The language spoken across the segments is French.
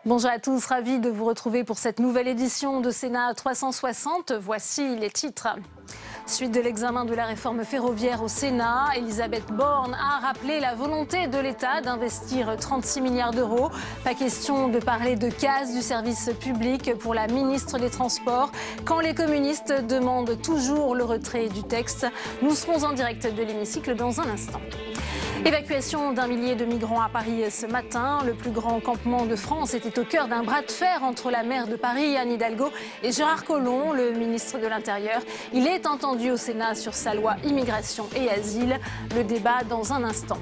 Bonjour à tous, ravi de vous retrouver pour cette nouvelle édition de Sénat 360. Voici les titres. Suite de l'examen de la réforme ferroviaire au Sénat, Elisabeth Borne a rappelé la volonté de l'État d'investir 36 milliards d'euros. Pas question de parler de casse du service public pour la ministre des Transports, quand les communistes demandent toujours le retrait du texte. Nous serons en direct de l'hémicycle dans un instant. Évacuation d'un millier de migrants à Paris ce matin. Le plus grand campement de France était au cœur d'un bras de fer entre la maire de Paris, Anne Hidalgo, et Gérard Collomb, le ministre de l'Intérieur. Il est entendu au Sénat sur sa loi immigration et asile. Le débat dans un instant.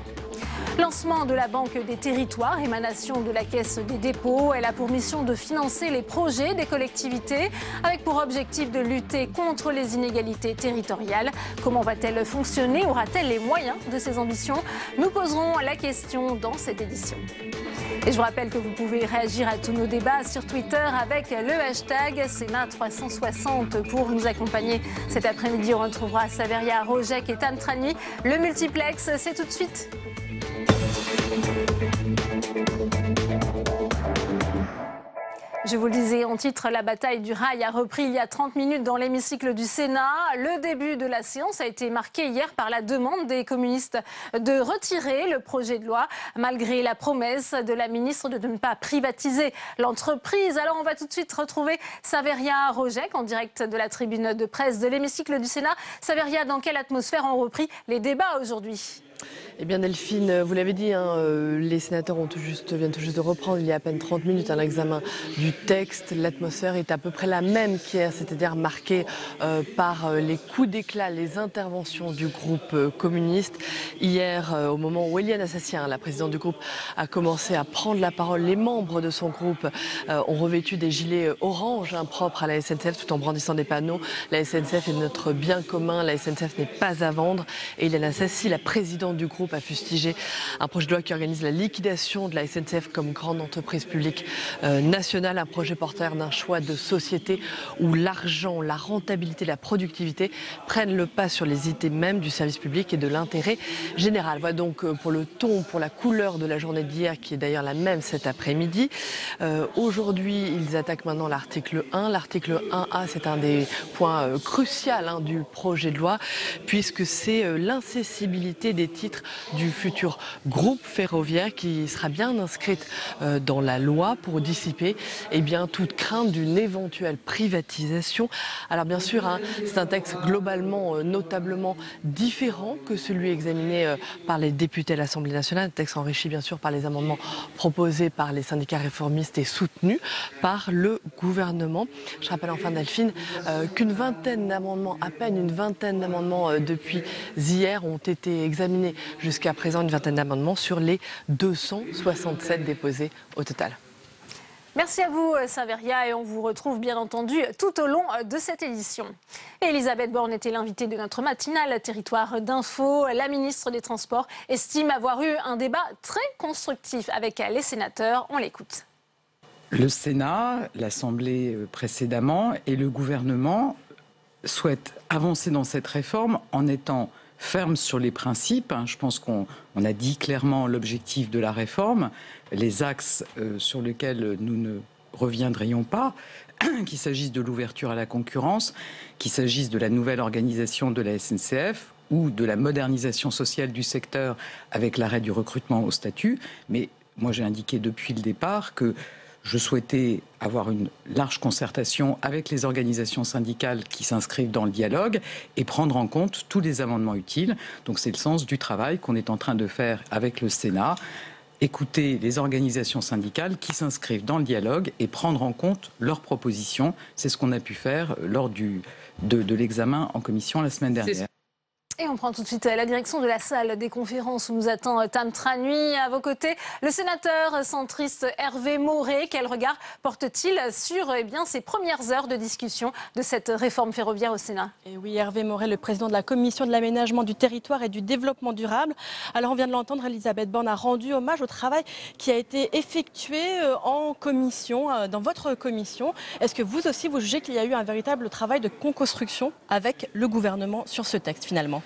Lancement de la Banque des Territoires, émanation de la Caisse des dépôts. Elle a pour mission de financer les projets des collectivités avec pour objectif de lutter contre les inégalités territoriales. Comment va-t-elle fonctionner? Aura-t-elle les moyens de ses ambitions? Nous poserons la question dans cette édition. Et je vous rappelle que vous pouvez réagir à tous nos débats sur Twitter avec le hashtag Sénat360 pour nous accompagner. Cet après-midi, on retrouvera Saveria Rojek et Tam Trani. Le multiplex, c'est tout de suite. Je vous le disais en titre, la bataille du rail a repris il y a 30 minutes dans l'hémicycle du Sénat. Le début de la séance a été marqué hier par la demande des communistes de retirer le projet de loi, malgré la promesse de la ministre de ne pas privatiser l'entreprise. Alors on va tout de suite retrouver Saveria Rojek en direct de la tribune de presse de l'hémicycle du Sénat. Saveria, dans quelle atmosphère ont repris les débats aujourd'hui ? Eh bien Delphine, vous l'avez dit, les sénateurs viennent tout juste de reprendre il y a à peine 30 minutes l'examen du texte. L'atmosphère est à peu près la même qu'hier, c'est-à-dire marquée par les coups d'éclat, les interventions du groupe communiste. Hier, au moment où Éliane Assassi, la présidente du groupe, a commencé à prendre la parole, les membres de son groupe ont revêtu des gilets orange propres à la SNCF tout en brandissant des panneaux. La SNCF est notre bien commun, la SNCF n'est pas à vendre. Et Éliane Assassi, la présidente du groupe, a fustigé un projet de loi qui organise la liquidation de la SNCF comme grande entreprise publique nationale, un projet porteur d'un choix de société où l'argent, la rentabilité, la productivité prennent le pas sur les idées mêmes du service public et de l'intérêt général. Voilà donc pour le ton, pour la couleur de la journée d'hier, qui est d'ailleurs la même cet après-midi. Aujourd'hui, ils attaquent maintenant l'article 1. L'article 1A, c'est un des points cruciaux du projet de loi, puisque c'est l'incessibilité des titres du futur groupe ferroviaire qui sera bien inscrite dans la loi pour dissiper toute crainte d'une éventuelle privatisation. Alors bien sûr, c'est un texte globalement, notablement différent que celui examiné par les députés à l'Assemblée nationale, un texte enrichi bien sûr par les amendements proposés par les syndicats réformistes et soutenus par le gouvernement. Je rappelle enfin, Delphine, qu'une vingtaine d'amendements, à peine une vingtaine d'amendements depuis hier ont été examinés jusqu'à présent, une vingtaine d'amendements sur les 267 déposés au total. Merci à vous, Saveria, et on vous retrouve bien entendu tout au long de cette édition. Elisabeth Borne était l'invitée de notre matinale Territoire d'Info. La ministre des Transports estime avoir eu un débat très constructif avec les sénateurs. On l'écoute. Le Sénat, l'Assemblée précédemment et le gouvernement souhaitent avancer dans cette réforme en étant ferme sur les principes. Je pense qu'on a dit clairement l'objectif de la réforme, les axes sur lesquels nous ne reviendrions pas, qu'il s'agisse de l'ouverture à la concurrence, qu'il s'agisse de la nouvelle organisation de la SNCF ou de la modernisation sociale du secteur avec l'arrêt du recrutement au statut. Mais moi j'ai indiqué depuis le départ que je souhaitais avoir une large concertation avec les organisations syndicales qui s'inscrivent dans le dialogue et prendre en compte tous les amendements utiles. Donc c'est le sens du travail qu'on est en train de faire avec le Sénat. Écouter les organisations syndicales qui s'inscrivent dans le dialogue et prendre en compte leurs propositions. C'est ce qu'on a pu faire lors de l'examen en commission la semaine dernière. Et on prend tout de suite la direction de la salle des conférences où nous attend Tam Trani. À vos côtés, le sénateur centriste Hervé Maurey. Quel regard porte-t-il sur ces premières heures de discussion de cette réforme ferroviaire au Sénat? Et oui, Hervé Maurey, le président de la commission de l'aménagement du territoire et du développement durable. Alors on vient de l'entendre, Elisabeth Borne a rendu hommage au travail qui a été effectué en commission, dans votre commission. Est-ce que vous aussi, vous jugez qu'il y a eu un véritable travail de co-construction avec le gouvernement sur ce texte finalement?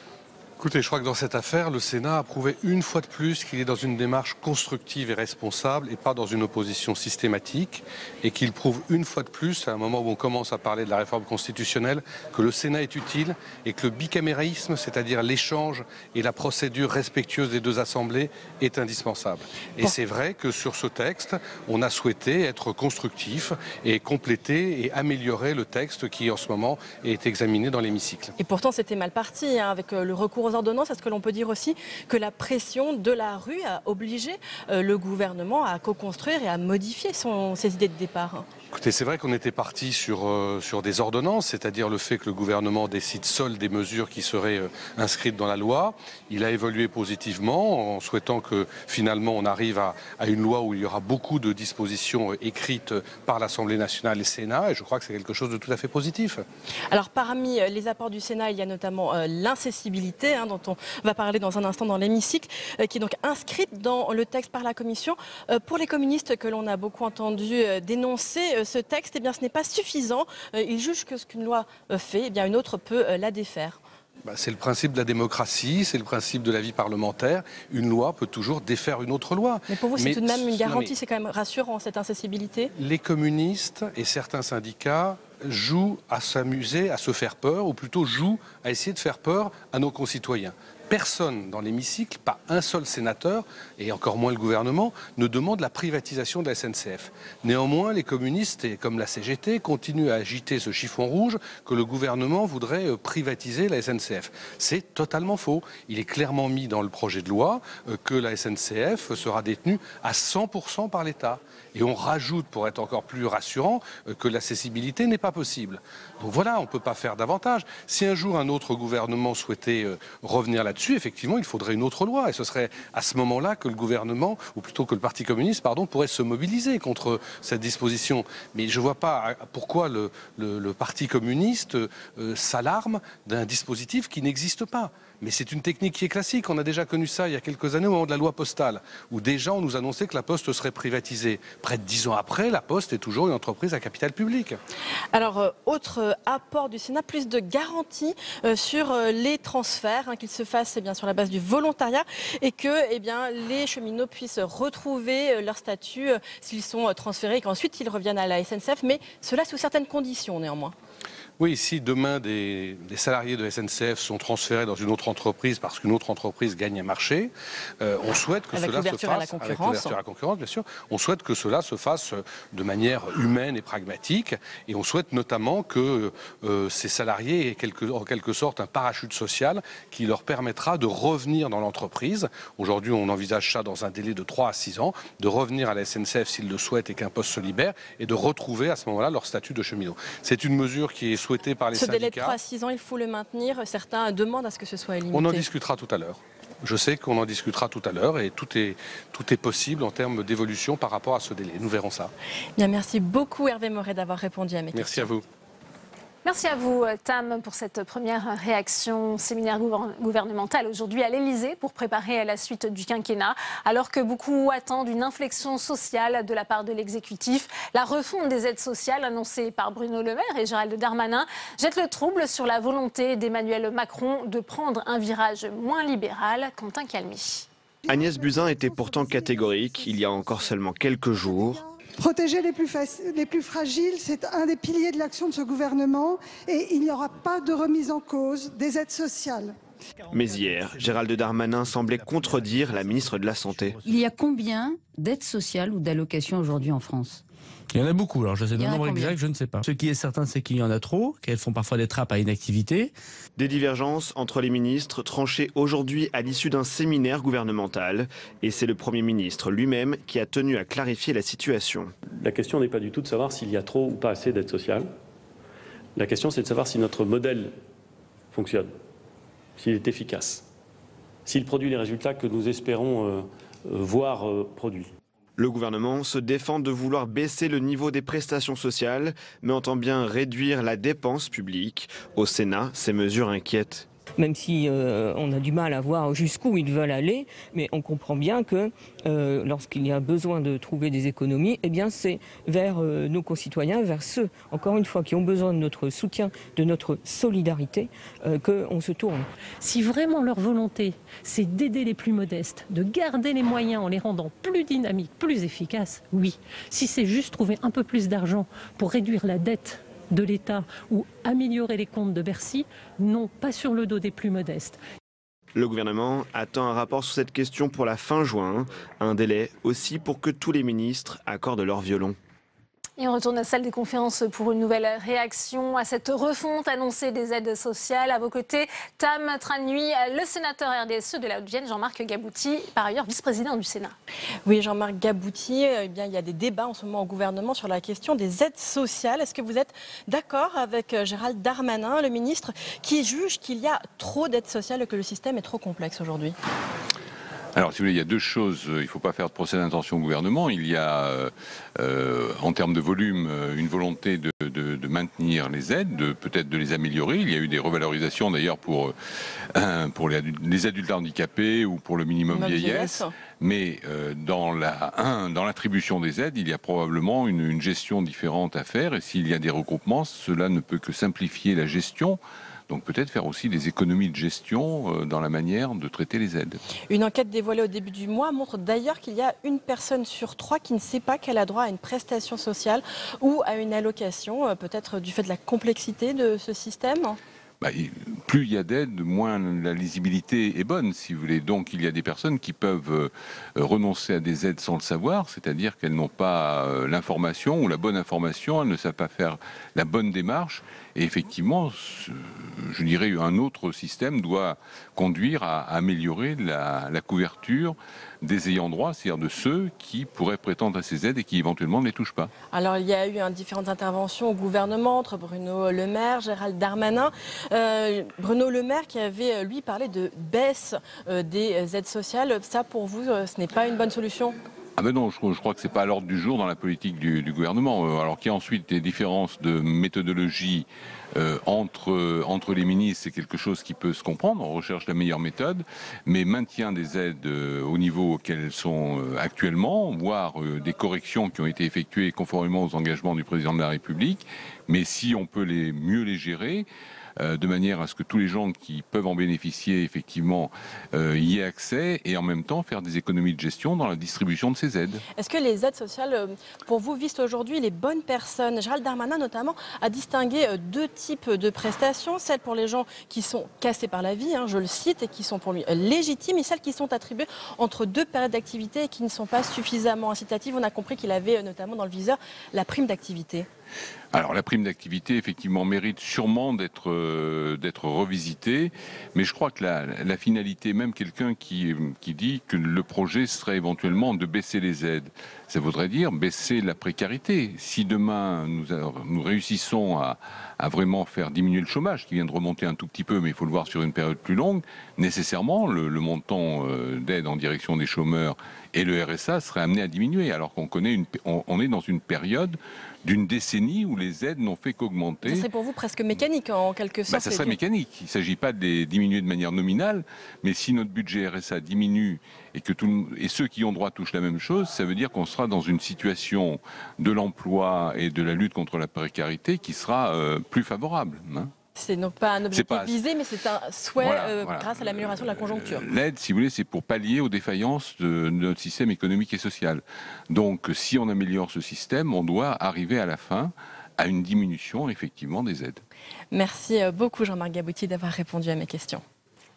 Écoutez, je crois que dans cette affaire, le Sénat a prouvé une fois de plus qu'il est dans une démarche constructive et responsable et pas dans une opposition systématique, et qu'il prouve une fois de plus, à un moment où on commence à parler de la réforme constitutionnelle, que le Sénat est utile et que le bicamérisme, c'est-à-dire l'échange et la procédure respectueuse des deux assemblées, est indispensable. Et c'est vrai que sur ce texte, on a souhaité être constructif et compléter et améliorer le texte qui en ce moment est examiné dans l'hémicycle. Et pourtant c'était mal parti avec le recours aux ordonnances. Est-ce que l'on peut dire aussi que la pression de la rue a obligé le gouvernement à co-construire et à modifier ses idées de départ? Écoutez, c'est vrai qu'on était parti sur des ordonnances, c'est-à-dire le fait que le gouvernement décide seul des mesures qui seraient inscrites dans la loi. Il a évolué positivement en souhaitant que finalement on arrive à une loi où il y aura beaucoup de dispositions écrites par l'Assemblée nationale et le Sénat, et je crois que c'est quelque chose de tout à fait positif. Alors parmi les apports du Sénat, il y a notamment l'incessibilité, dont on va parler dans un instant dans l'hémicycle, qui est donc inscrite dans le texte par la Commission. Pour les communistes que l'on a beaucoup entendu dénoncer ce texte, eh bien, ce n'est pas suffisant. Ils jugent que ce qu'une loi fait, eh bien, une autre peut la défaire. C'est le principe de la démocratie, c'est le principe de la vie parlementaire. Une loi peut toujours défaire une autre loi. Mais pour vous, c'est tout de même une garantie, c'est quand même rassurant, cette incessibilité? Les communistes et certains syndicats jouent à s'amuser, à se faire peur, ou plutôt jouent à essayer de faire peur à nos concitoyens. Personne dans l'hémicycle, pas un seul sénateur, et encore moins le gouvernement, ne demande la privatisation de la SNCF. Néanmoins, les communistes, et comme la CGT, continuent à agiter ce chiffon rouge que le gouvernement voudrait privatiser la SNCF. C'est totalement faux. Il est clairement mis dans le projet de loi que la SNCF sera détenue à 100% par l'État. Et on rajoute, pour être encore plus rassurant, que l'accessibilité n'est pas possible. Donc voilà, on ne peut pas faire davantage. Si un jour un autre gouvernement souhaitait revenir là-dessus, effectivement, il faudrait une autre loi. Et ce serait à ce moment-là que le gouvernement, ou plutôt que le Parti communiste, pourrait se mobiliser contre cette disposition. Mais je ne vois pas pourquoi le Parti communiste s'alarme d'un dispositif qui n'existe pas. Mais c'est une technique qui est classique. On a déjà connu ça il y a quelques années au moment de la loi postale, où déjà on nous annonçait que la Poste serait privatisée. Près de 10 ans après, la Poste est toujours une entreprise à capital public. Alors, autre apport du Sénat, plus de garanties sur les transferts, qu'ils se fassent sur la base du volontariat et que les cheminots puissent retrouver leur statut s'ils sont transférés et qu'ensuite ils reviennent à la SNCF, mais cela sous certaines conditions néanmoins. Oui, si demain des salariés de SNCF sont transférés dans une autre entreprise parce qu'une autre entreprise gagne un marché, on souhaite que cela se fasse avec l'ouverture à la concurrence, bien sûr. On souhaite que cela se fasse de manière humaine et pragmatique, et on souhaite notamment que ces salariés aient en quelque sorte un parachute social qui leur permettra de revenir dans l'entreprise. Aujourd'hui, on envisage ça dans un délai de 3 à 6 ans, de revenir à la SNCF s'ils le souhaitent et qu'un poste se libère, et de retrouver à ce moment-là leur statut de cheminot. C'est une mesure qui est souhaité par les syndicats. Ce délai de 3 à 6 ans, il faut le maintenir. Certains demandent à ce que ce soit limité. On en discutera tout à l'heure. Je sais qu'on en discutera tout à l'heure et tout est possible en termes d'évolution par rapport à ce délai. Nous verrons ça. Bien, merci beaucoup Hervé Moret d'avoir répondu à mes questions. Merci à vous. Merci à vous, Tam, pour cette première réaction. Séminaire gouvernemental aujourd'hui à l'Elysée pour préparer la suite du quinquennat. Alors que beaucoup attendent une inflexion sociale de la part de l'exécutif, la refonte des aides sociales annoncée par Bruno Le Maire et Gérald Darmanin jette le trouble sur la volonté d'Emmanuel Macron de prendre un virage moins libéral. Quentin Calmy. Agnès Buzyn était pourtant catégorique il y a encore seulement quelques jours. Protéger les plus fragiles, c'est un des piliers de l'action de ce gouvernement et il n'y aura pas de remise en cause des aides sociales. Mais hier, Gérald Darmanin semblait contredire la ministre de la Santé. Il y a combien d'aides sociales ou d'allocations aujourd'hui en France ? Il y en a beaucoup, alors je sais le nombre exact, je ne sais pas. Ce qui est certain, c'est qu'il y en a trop, qu'elles font parfois des trappes à inactivité. Des divergences entre les ministres tranchées aujourd'hui à l'issue d'un séminaire gouvernemental. Et c'est le Premier ministre lui-même qui a tenu à clarifier la situation. La question n'est pas du tout de savoir s'il y a trop ou pas assez d'aides sociales. La question, c'est de savoir si notre modèle fonctionne, s'il est efficace, s'il produit les résultats que nous espérons voir produits. Le gouvernement se défend de vouloir baisser le niveau des prestations sociales, mais entend bien réduire la dépense publique. Au Sénat, ces mesures inquiètent. même si on a du mal à voir jusqu'où ils veulent aller, mais on comprend bien que lorsqu'il y a besoin de trouver des économies, eh bien c'est vers nos concitoyens, vers ceux, encore une fois, qui ont besoin de notre soutien, de notre solidarité, qu'on se tourne. Si vraiment leur volonté, c'est d'aider les plus modestes, de garder les moyens en les rendant plus dynamiques, plus efficaces, oui. Si c'est juste trouver un peu plus d'argent pour réduire la dette de l'État ou améliorer les comptes de Bercy, non, pas sur le dos des plus modestes. Le gouvernement attend un rapport sur cette question pour la fin juin, un délai aussi pour que tous les ministres accordent leur violon. Et on retourne à la salle des conférences pour une nouvelle réaction à cette refonte annoncée des aides sociales. À vos côtés, Tam Tranui, le sénateur RDSE de la Haute-Vienne, Jean-Marc Gabouty, par ailleurs vice-président du Sénat. Oui, Jean-Marc Gabouty, eh bien, il y a des débats en ce moment au gouvernement sur la question des aides sociales. Est-ce que vous êtes d'accord avec Gérald Darmanin, le ministre, qui juge qu'il y a trop d'aides sociales et que le système est trop complexe aujourd'hui ? Alors, si vous voulez, il y a deux choses. Il ne faut pas faire de procès d'intention au gouvernement. Il y a, en termes de volume, une volonté de maintenir les aides, peut-être de les améliorer. Il y a eu des revalorisations, d'ailleurs, pour les adultes handicapés ou pour le minimum vieillesse. Mais dans l'attribution des aides, il y a probablement une gestion différente à faire. Et s'il y a des regroupements, cela ne peut que simplifier la gestion. Donc peut-être faire aussi des économies de gestion dans la manière de traiter les aides. Une enquête dévoilée au début du mois montre d'ailleurs qu'il y a une personne sur 3 qui ne sait pas qu'elle a droit à une prestation sociale ou à une allocation, peut-être du fait de la complexité de ce système. Plus il y a d'aides, moins la lisibilité est bonne, si vous voulez. Donc il y a des personnes qui peuvent renoncer à des aides sans le savoir, c'est-à-dire qu'elles n'ont pas l'information ou la bonne information, elles ne savent pas faire la bonne démarche. Et effectivement, je dirais, un autre système doit conduire à améliorer la couverture des ayants droit, c'est-à-dire de ceux qui pourraient prétendre à ces aides et qui éventuellement ne les touchent pas. Alors il y a eu différentes interventions au gouvernement entre Bruno Le Maire, Gérald Darmanin. Bruno Le Maire qui avait, lui, parlé de baisse des aides sociales. Ça, pour vous, ce n'est pas une bonne solution ? Ah ben non, je crois que c'est pas à l'ordre du jour dans la politique du gouvernement. Alors qu'il y a ensuite des différences de méthodologie entre les ministres, c'est quelque chose qui peut se comprendre. On recherche la meilleure méthode, mais maintien des aides au niveau auquel elles sont actuellement, voire des corrections qui ont été effectuées conformément aux engagements du président de la République. Mais si on peut mieux les gérer, de manière à ce que tous les gens qui peuvent en bénéficier effectivement y aient accès et en même temps faire des économies de gestion dans la distribution de ces aides. Est-ce que les aides sociales, pour vous, visent aujourd'hui les bonnes personnes ? Gérald Darmanin notamment a distingué 2 types de prestations, celles pour les gens qui sont cassés par la vie, je le cite, et qui sont pour lui légitimes, et celles qui sont attribuées entre 2 périodes d'activité et qui ne sont pas suffisamment incitatives. On a compris qu'il avait notamment dans le viseur la prime d'activité. Alors la prime d'activité, effectivement, mérite sûrement d'être revisitée, mais je crois que la finalité, même quelqu'un qui dit que le projet serait éventuellement de baisser les aides, ça voudrait dire baisser la précarité. Si demain nous réussissons à vraiment faire diminuer le chômage, qui vient de remonter un tout petit peu, mais il faut le voir sur une période plus longue, nécessairement le montant d'aide en direction des chômeurs et le RSA serait amené à diminuer, alors on est dans une période d'une décennie où les aides n'ont fait qu'augmenter. Ce serait pour vous presque mécanique en quelque sorte. Ça serait mécanique. Il ne s'agit pas de les diminuer de manière nominale, mais si notre budget RSA diminue et ceux qui ont droit touchent la même chose, ça veut dire qu'on sera dans une situation de l'emploi et de la lutte contre la précarité qui sera plus favorable. C'est donc pas un objectif visé, mais c'est un souhait grâce à l'amélioration de la conjoncture. L'aide, si vous voulez, c'est pour pallier aux défaillances de notre système économique et social. Donc, si on améliore ce système, on doit arriver à la fin à une diminution, effectivement, des aides. Merci beaucoup, Jean-Marc Gabouty, d'avoir répondu à mes questions.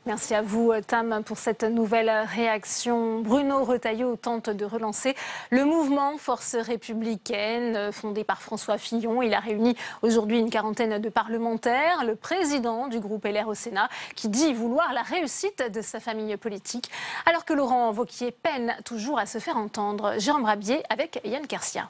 Merci à vous, Tam, pour cette nouvelle réaction. Bruno Retailleau tente de relancer le mouvement Force républicaine, fondé par François Fillon. Il a réuni aujourd'hui une quarantaine de parlementaires. Le président du groupe LR au Sénat, qui dit vouloir la réussite de sa famille politique, alors que Laurent Wauquiez peine toujours à se faire entendre. Jérôme Rabier avec Yann Kersia.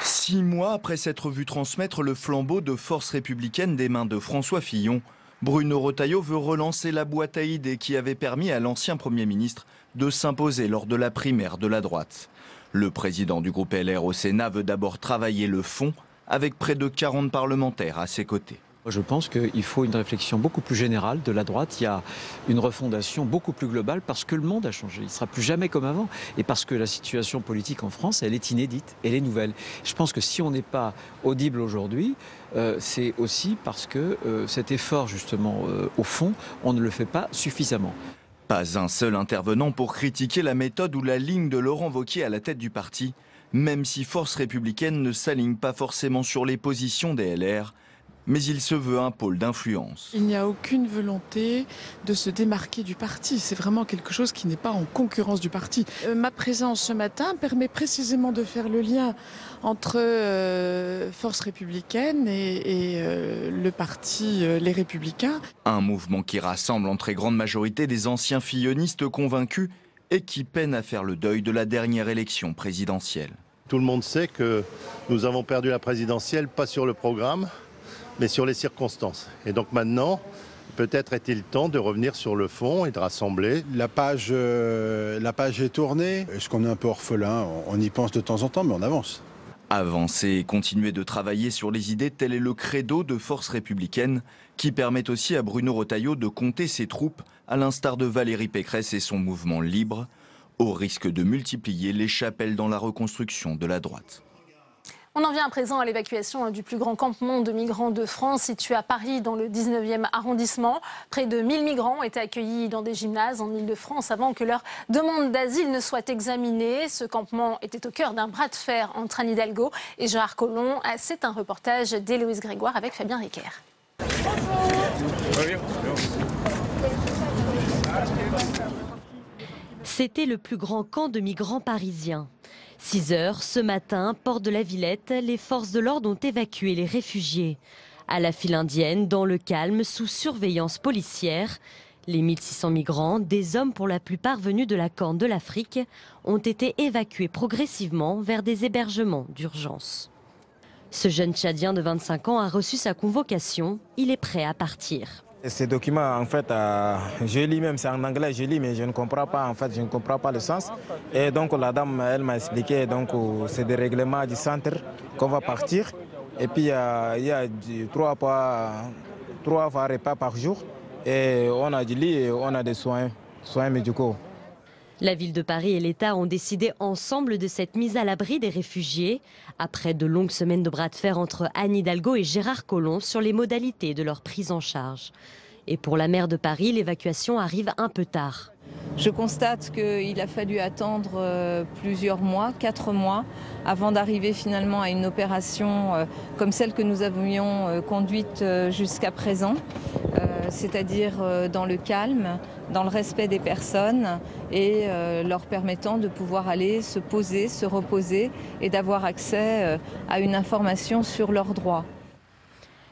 6 mois après s'être vu transmettre le flambeau de Force républicaine des mains de François Fillon, Bruno Retailleau veut relancer la boîte à idées qui avait permis à l'ancien Premier ministre de s'imposer lors de la primaire de la droite. Le président du groupe LR au Sénat veut d'abord travailler le fond avec près de 40 parlementaires à ses côtés. Je pense qu'il faut une réflexion beaucoup plus générale de la droite. Il y a une refondation beaucoup plus globale parce que le monde a changé. Il ne sera plus jamais comme avant. Et parce que la situation politique en France, elle est inédite, elle est nouvelle. Je pense que si on n'est pas audible aujourd'hui, c'est aussi parce que cet effort, justement, au fond, on ne le fait pas suffisamment. Pas un seul intervenant pour critiquer la méthode ou la ligne de Laurent Wauquiez à la tête du parti, même si Force républicaine ne s'aligne pas forcément sur les positions des LR. Mais il se veut un pôle d'influence. Il n'y a aucune volonté de se démarquer du parti. C'est vraiment quelque chose qui n'est pas en concurrence du parti. Ma présence ce matin permet précisément de faire le lien entre Force républicaine et le parti Les Républicains. Un mouvement qui rassemble en très grande majorité des anciens fillonistes convaincus et qui peinent à faire le deuil de la dernière élection présidentielle. Tout le monde sait que nous avons perdu la présidentielle, pas sur le programme, mais sur les circonstances. Et donc maintenant, peut-être est-il temps de revenir sur le fond et de rassembler. La page est tournée. Est-ce qu'on est un peu orphelin? On y pense de temps en temps, mais on avance. Avancer et continuer de travailler sur les idées, tel est le credo de Force républicaine, qui permet aussi à Bruno Retailleau de compter ses troupes, à l'instar de Valérie Pécresse et son mouvement libre, au risque de multiplier les chapelles dans la reconstruction de la droite. On en vient à présent à l'évacuation du plus grand campement de migrants de France, situé à Paris, dans le 19e arrondissement. Près de 1000 migrants ont été accueillis dans des gymnases en Ile-de-France avant que leur demande d'asile ne soit examinée. Ce campement était au cœur d'un bras de fer entre Anne Hidalgo et Gérard Collomb. C'est un reportage d'Héloïse Grégoire avec Fabien Riquer. C'était le plus grand camp de migrants parisiens. 6 heures, ce matin, porte de la Villette, les forces de l'ordre ont évacué les réfugiés. À la file indienne, dans le calme, sous surveillance policière, les 1600 migrants, des hommes pour la plupart venus de la Corne de l'Afrique, ont été évacués progressivement vers des hébergements d'urgence. Ce jeune Tchadien de 25 ans a reçu sa convocation, il est prêt à partir. Ces documents, en fait, je lis même, c'est en anglais, je lis, mais je ne comprends pas, en fait, je ne comprends pas le sens. Et donc la dame, elle m'a expliqué, donc c'est des règlements du centre qu'on va partir. Et puis il y a 3 fois repas par jour. Et on a du lit et on a des soins médicaux. La ville de Paris et l'État ont décidé ensemble de cette mise à l'abri des réfugiés, après de longues semaines de bras de fer entre Anne Hidalgo et Gérard Collomb sur les modalités de leur prise en charge. Et pour la maire de Paris, l'évacuation arrive un peu tard. Je constate qu'il a fallu attendre plusieurs mois, 4 mois, avant d'arriver finalement à une opération comme celle que nous avions conduite jusqu'à présent, c'est-à-dire dans le calme, dans le respect des personnes et leur permettant de pouvoir aller se poser, se reposer et d'avoir accès à une information sur leurs droits.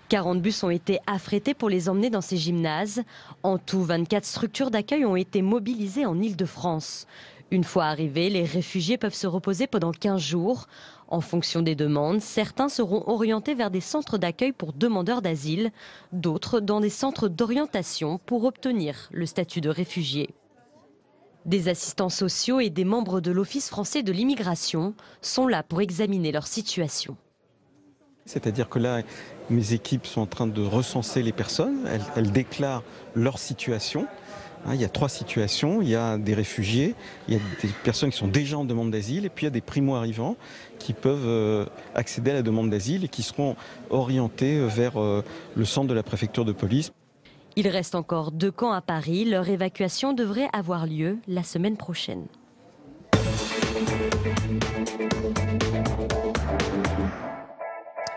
40 bus ont été affrétés pour les emmener dans ces gymnases. En tout, 24 structures d'accueil ont été mobilisées en Ile-de-France. Une fois arrivés, les réfugiés peuvent se reposer pendant 15 jours. En fonction des demandes, certains seront orientés vers des centres d'accueil pour demandeurs d'asile, d'autres dans des centres d'orientation pour obtenir le statut de réfugié. Des assistants sociaux et des membres de l'Office français de l'immigration sont là pour examiner leur situation. C'est-à-dire que là, mes équipes sont en train de recenser les personnes, elles déclarent leur situation. Il y a 3 situations, il y a des réfugiés, il y a des personnes qui sont déjà en demande d'asile et puis il y a des primo-arrivants qui peuvent accéder à la demande d'asile et qui seront orientés vers le centre de la préfecture de police. Il reste encore 2 camps à Paris, leur évacuation devrait avoir lieu la semaine prochaine.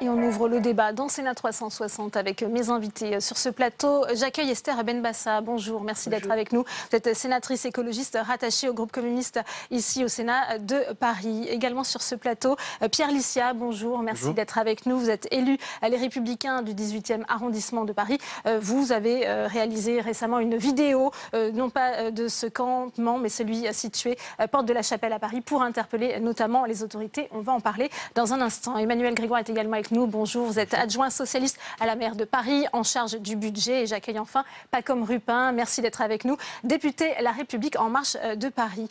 Et on ouvre le débat dans Sénat 360 avec mes invités sur ce plateau. J'accueille Esther Benbassa. Bonjour, merci d'être avec nous. Vous êtes sénatrice écologiste rattachée au groupe communiste ici au Sénat de Paris. Également sur ce plateau, Pierre Lissia. Bonjour, merci d'être avec nous. Vous êtes élu à Les Républicains du 18e arrondissement de Paris. Vous avez réalisé récemment une vidéo, non pas de ce campement, mais celui situé porte de la Chapelle à Paris pour interpeller notamment les autorités. On va en parler dans un instant. Emmanuel Grégoire est également avec avec nous. Bonjour, vous êtes adjoint socialiste à la maire de Paris, en charge du budget. Et j'accueille enfin Pacôme Rupin, merci d'être avec nous, député La République En Marche de Paris.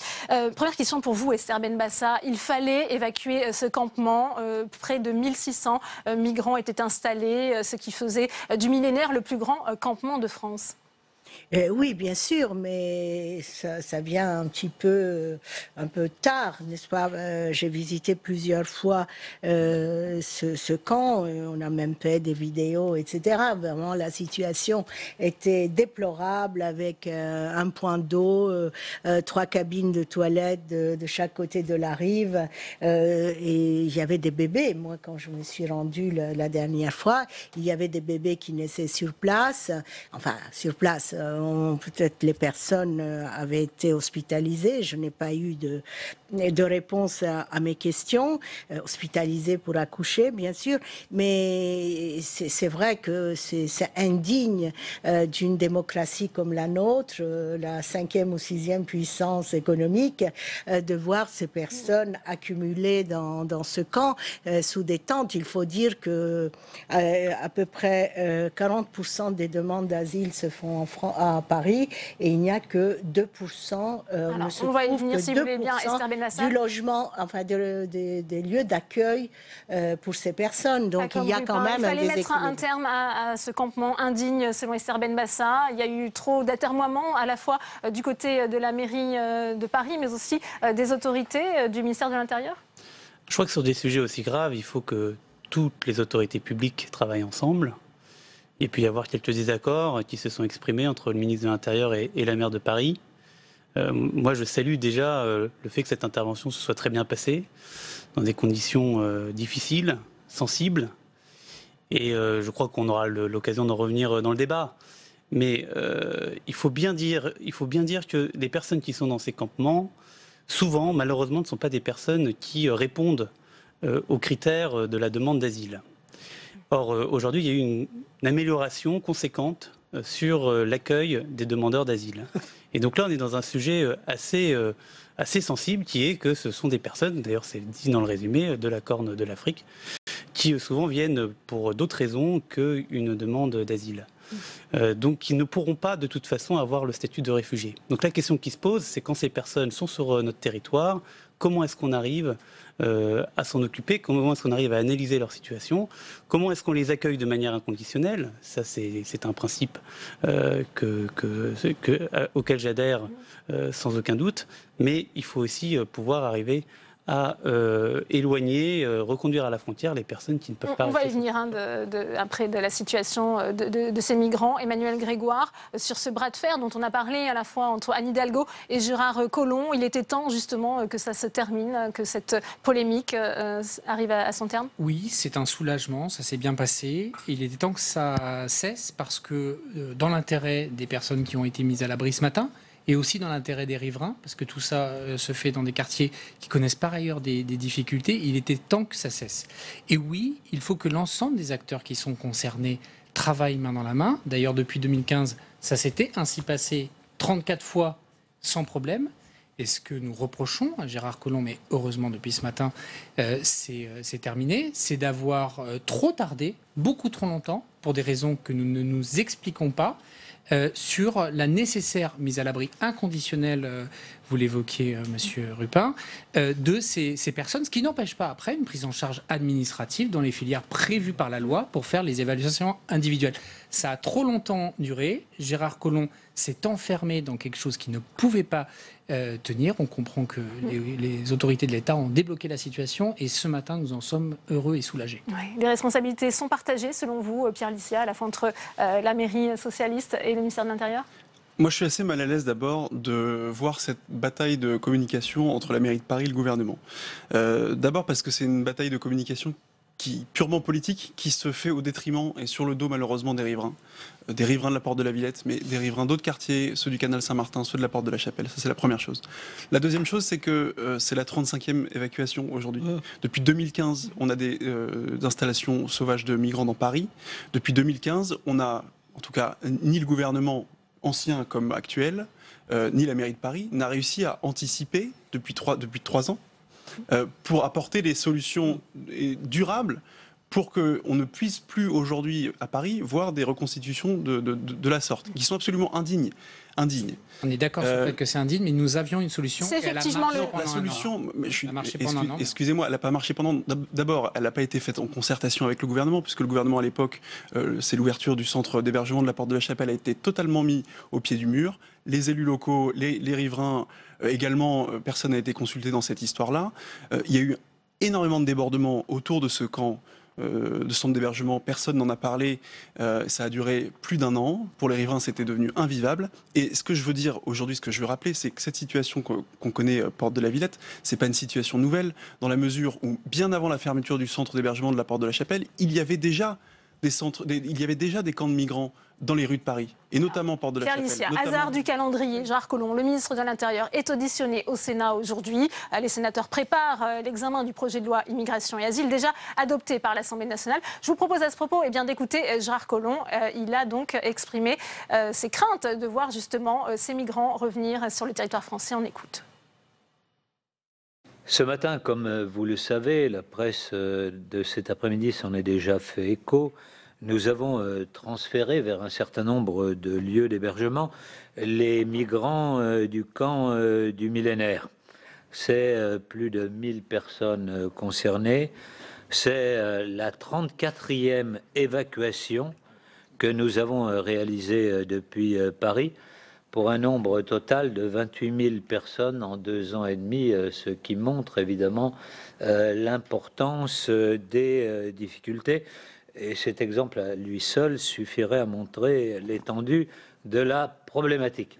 Première question pour vous, Esther Benbassa. Il fallait évacuer ce campement. Près de 1600 migrants étaient installés, ce qui faisait du millénaire le plus grand campement de France. Oui, bien sûr, mais ça vient un peu tard, n'est-ce pas? J'ai visité plusieurs fois ce camp, on a même fait des vidéos, etc. Vraiment, la situation était déplorable avec un point d'eau, 3 cabines de toilettes de chaque côté de la rive, et il y avait des bébés. Moi, quand je me suis rendue la dernière fois, il y avait des bébés qui naissaient sur place, peut-être les personnes avaient été hospitalisées. Je n'ai pas eu de réponse à mes questions. Hospitalisées pour accoucher, bien sûr. Mais c'est vrai que c'est indigne d'une démocratie comme la nôtre, la 5e ou 6e puissance économique, de voir ces personnes accumulées dans ce camp sous des tentes. Il faut dire que à peu près 40% des demandes d'asile se font à Paris et il n'y a que 2%, on va y venir, si vous voulez bien, Esther Benbassa, du logement, enfin des lieux d'accueil pour ces personnes. Donc il y a quand même un déséquilibre. Il fallait mettre un terme à ce campement indigne, selon Esther Benbassa. Il y a eu trop d'atermoiements, à la fois du côté de la mairie de Paris, mais aussi des autorités du ministère de l'Intérieur. Je crois que sur des sujets aussi graves, il faut que toutes les autorités publiques travaillent ensemble. Et puis y avoir quelques désaccords qui se sont exprimés entre le ministre de l'Intérieur et la maire de Paris. Moi, je salue déjà le fait que cette intervention se soit très bien passée, dans des conditions difficiles, sensibles. Et je crois qu'on aura l'occasion d'en revenir dans le débat. Mais il faut bien dire que les personnes qui sont dans ces campements, souvent, malheureusement, ne sont pas des personnes qui répondent aux critères de la demande d'asile. Or, aujourd'hui, il y a eu une amélioration conséquente sur l'accueil des demandeurs d'asile. Et donc là, on est dans un sujet assez sensible, qui est que ce sont des personnes, d'ailleurs c'est dit dans le résumé, de la Corne de l'Afrique, qui souvent viennent pour d'autres raisons qu'une demande d'asile. Donc qui ne pourront pas de toute façon avoir le statut de réfugié. Donc la question qui se pose, c'est quand ces personnes sont sur notre territoire, comment est-ce qu'on arrive à s'en occuper, comment est-ce qu'on arrive à analyser leur situation, comment est-ce qu'on les accueille de manière inconditionnelle. Ça c'est un principe auquel j'adhère sans aucun doute, mais il faut aussi pouvoir arriver à éloigner, reconduire à la frontière les personnes qui ne peuvent pas... On va y venir après de la situation de ces migrants. Emmanuel Grégoire, sur ce bras de fer dont on a parlé à la fois entre Anne Hidalgo et Gérard Collomb, il était temps justement que ça se termine, que cette polémique arrive à son terme? Oui, c'est un soulagement, ça s'est bien passé. Il était temps que ça cesse parce que dans l'intérêt des personnes qui ont été mises à l'abri ce matin, et aussi dans l'intérêt des riverains, parce que tout ça se fait dans des quartiers qui connaissent par ailleurs des difficultés, il était temps que ça cesse. Et oui, il faut que l'ensemble des acteurs qui sont concernés travaillent main dans la main. D'ailleurs, depuis 2015, ça s'était ainsi passé 34 fois sans problème. Et ce que nous reprochons à Gérard Collomb, mais heureusement depuis ce matin, c'est terminé, c'est d'avoir trop tardé, beaucoup trop longtemps, pour des raisons que nous ne nous expliquons pas, sur la nécessaire mise à l'abri inconditionnelle, vous l'évoquiez, Monsieur Rupin, de ces personnes, ce qui n'empêche pas après une prise en charge administrative dans les filières prévues par la loi pour faire les évaluations individuelles. Ça a trop longtemps duré. Gérard Collomb s'est enfermé dans quelque chose qui ne pouvait pas tenir. On comprend que les autorités de l'État ont débloqué la situation et ce matin, nous en sommes heureux et soulagés. Oui, les responsabilités sont partagées, selon vous, Pierre Licia, à la fois entre la mairie socialiste et le ministère de l'Intérieur? Moi, je suis assez mal à l'aise d'abord de voir cette bataille de communication entre la mairie de Paris et le gouvernement. D'abord parce que c'est une bataille de communication purement politique, qui se fait au détriment et sur le dos malheureusement des riverains de la Porte de la Villette, mais des riverains d'autres quartiers, ceux du canal Saint-Martin, ceux de la Porte de la Chapelle. Ça, c'est la première chose. La deuxième chose, c'est que c'est la 35e évacuation aujourd'hui. Depuis 2015, on a des installations sauvages de migrants dans Paris. Depuis 2015, on a, en tout cas, ni le gouvernement ancien comme actuel, ni la mairie de Paris, n'a réussi à anticiper depuis 3 ans pour apporter des solutions durables pour qu'on ne puisse plus aujourd'hui à Paris voir des reconstitutions de la sorte, qui sont absolument indignes. On est d'accord sur le fait que c'est indigne, mais nous avions une solution. C'est effectivement la solution. Excusez-moi, excusez-moi, elle n'a pas marché pendant. D'abord, elle n'a pas été faite en concertation avec le gouvernement, puisque le gouvernement à l'époque, c'est l'ouverture du centre d'hébergement de la Porte de la Chapelle, a été totalement mis au pied du mur. Les élus locaux, les riverains également, personne n'a été consulté dans cette histoire-là. Il y a eu énormément de débordements autour de ce camp. De centre d'hébergement, personne n'en a parlé, ça a duré plus d'1 an, pour les riverains c'était devenu invivable, et ce que je veux dire aujourd'hui, ce que je veux rappeler, c'est que cette situation qu'on connaît Porte de la Villette, c'est pas une situation nouvelle, dans la mesure où bien avant la fermeture du centre d'hébergement de la Porte de la Chapelle, il y avait déjà des camps de migrants dans les rues de Paris, et notamment Porte de la Chapelle. Alicia, hasard du calendrier, Gérard Collomb, le ministre de l'Intérieur, est auditionné au Sénat aujourd'hui. Les sénateurs préparent l'examen du projet de loi Immigration et Asile, déjà adopté par l'Assemblée nationale. Je vous propose à ce propos d'écouter Gérard Collomb. Il a donc exprimé ses craintes de voir justement ces migrants revenir sur le territoire français. On écoute. Ce matin, comme vous le savez, la presse de cet après-midi s'en est déjà fait écho. Nous avons transféré vers un certain nombre de lieux d'hébergement les migrants du camp du millénaire. C'est plus de 1000 personnes concernées. C'est la 34e évacuation que nous avons réalisée depuis Paris, pour un nombre total de 28 000 personnes en 2 ans et demi, ce qui montre évidemment l'importance des difficultés. Et cet exemple à lui seul suffirait à montrer l'étendue de la problématique.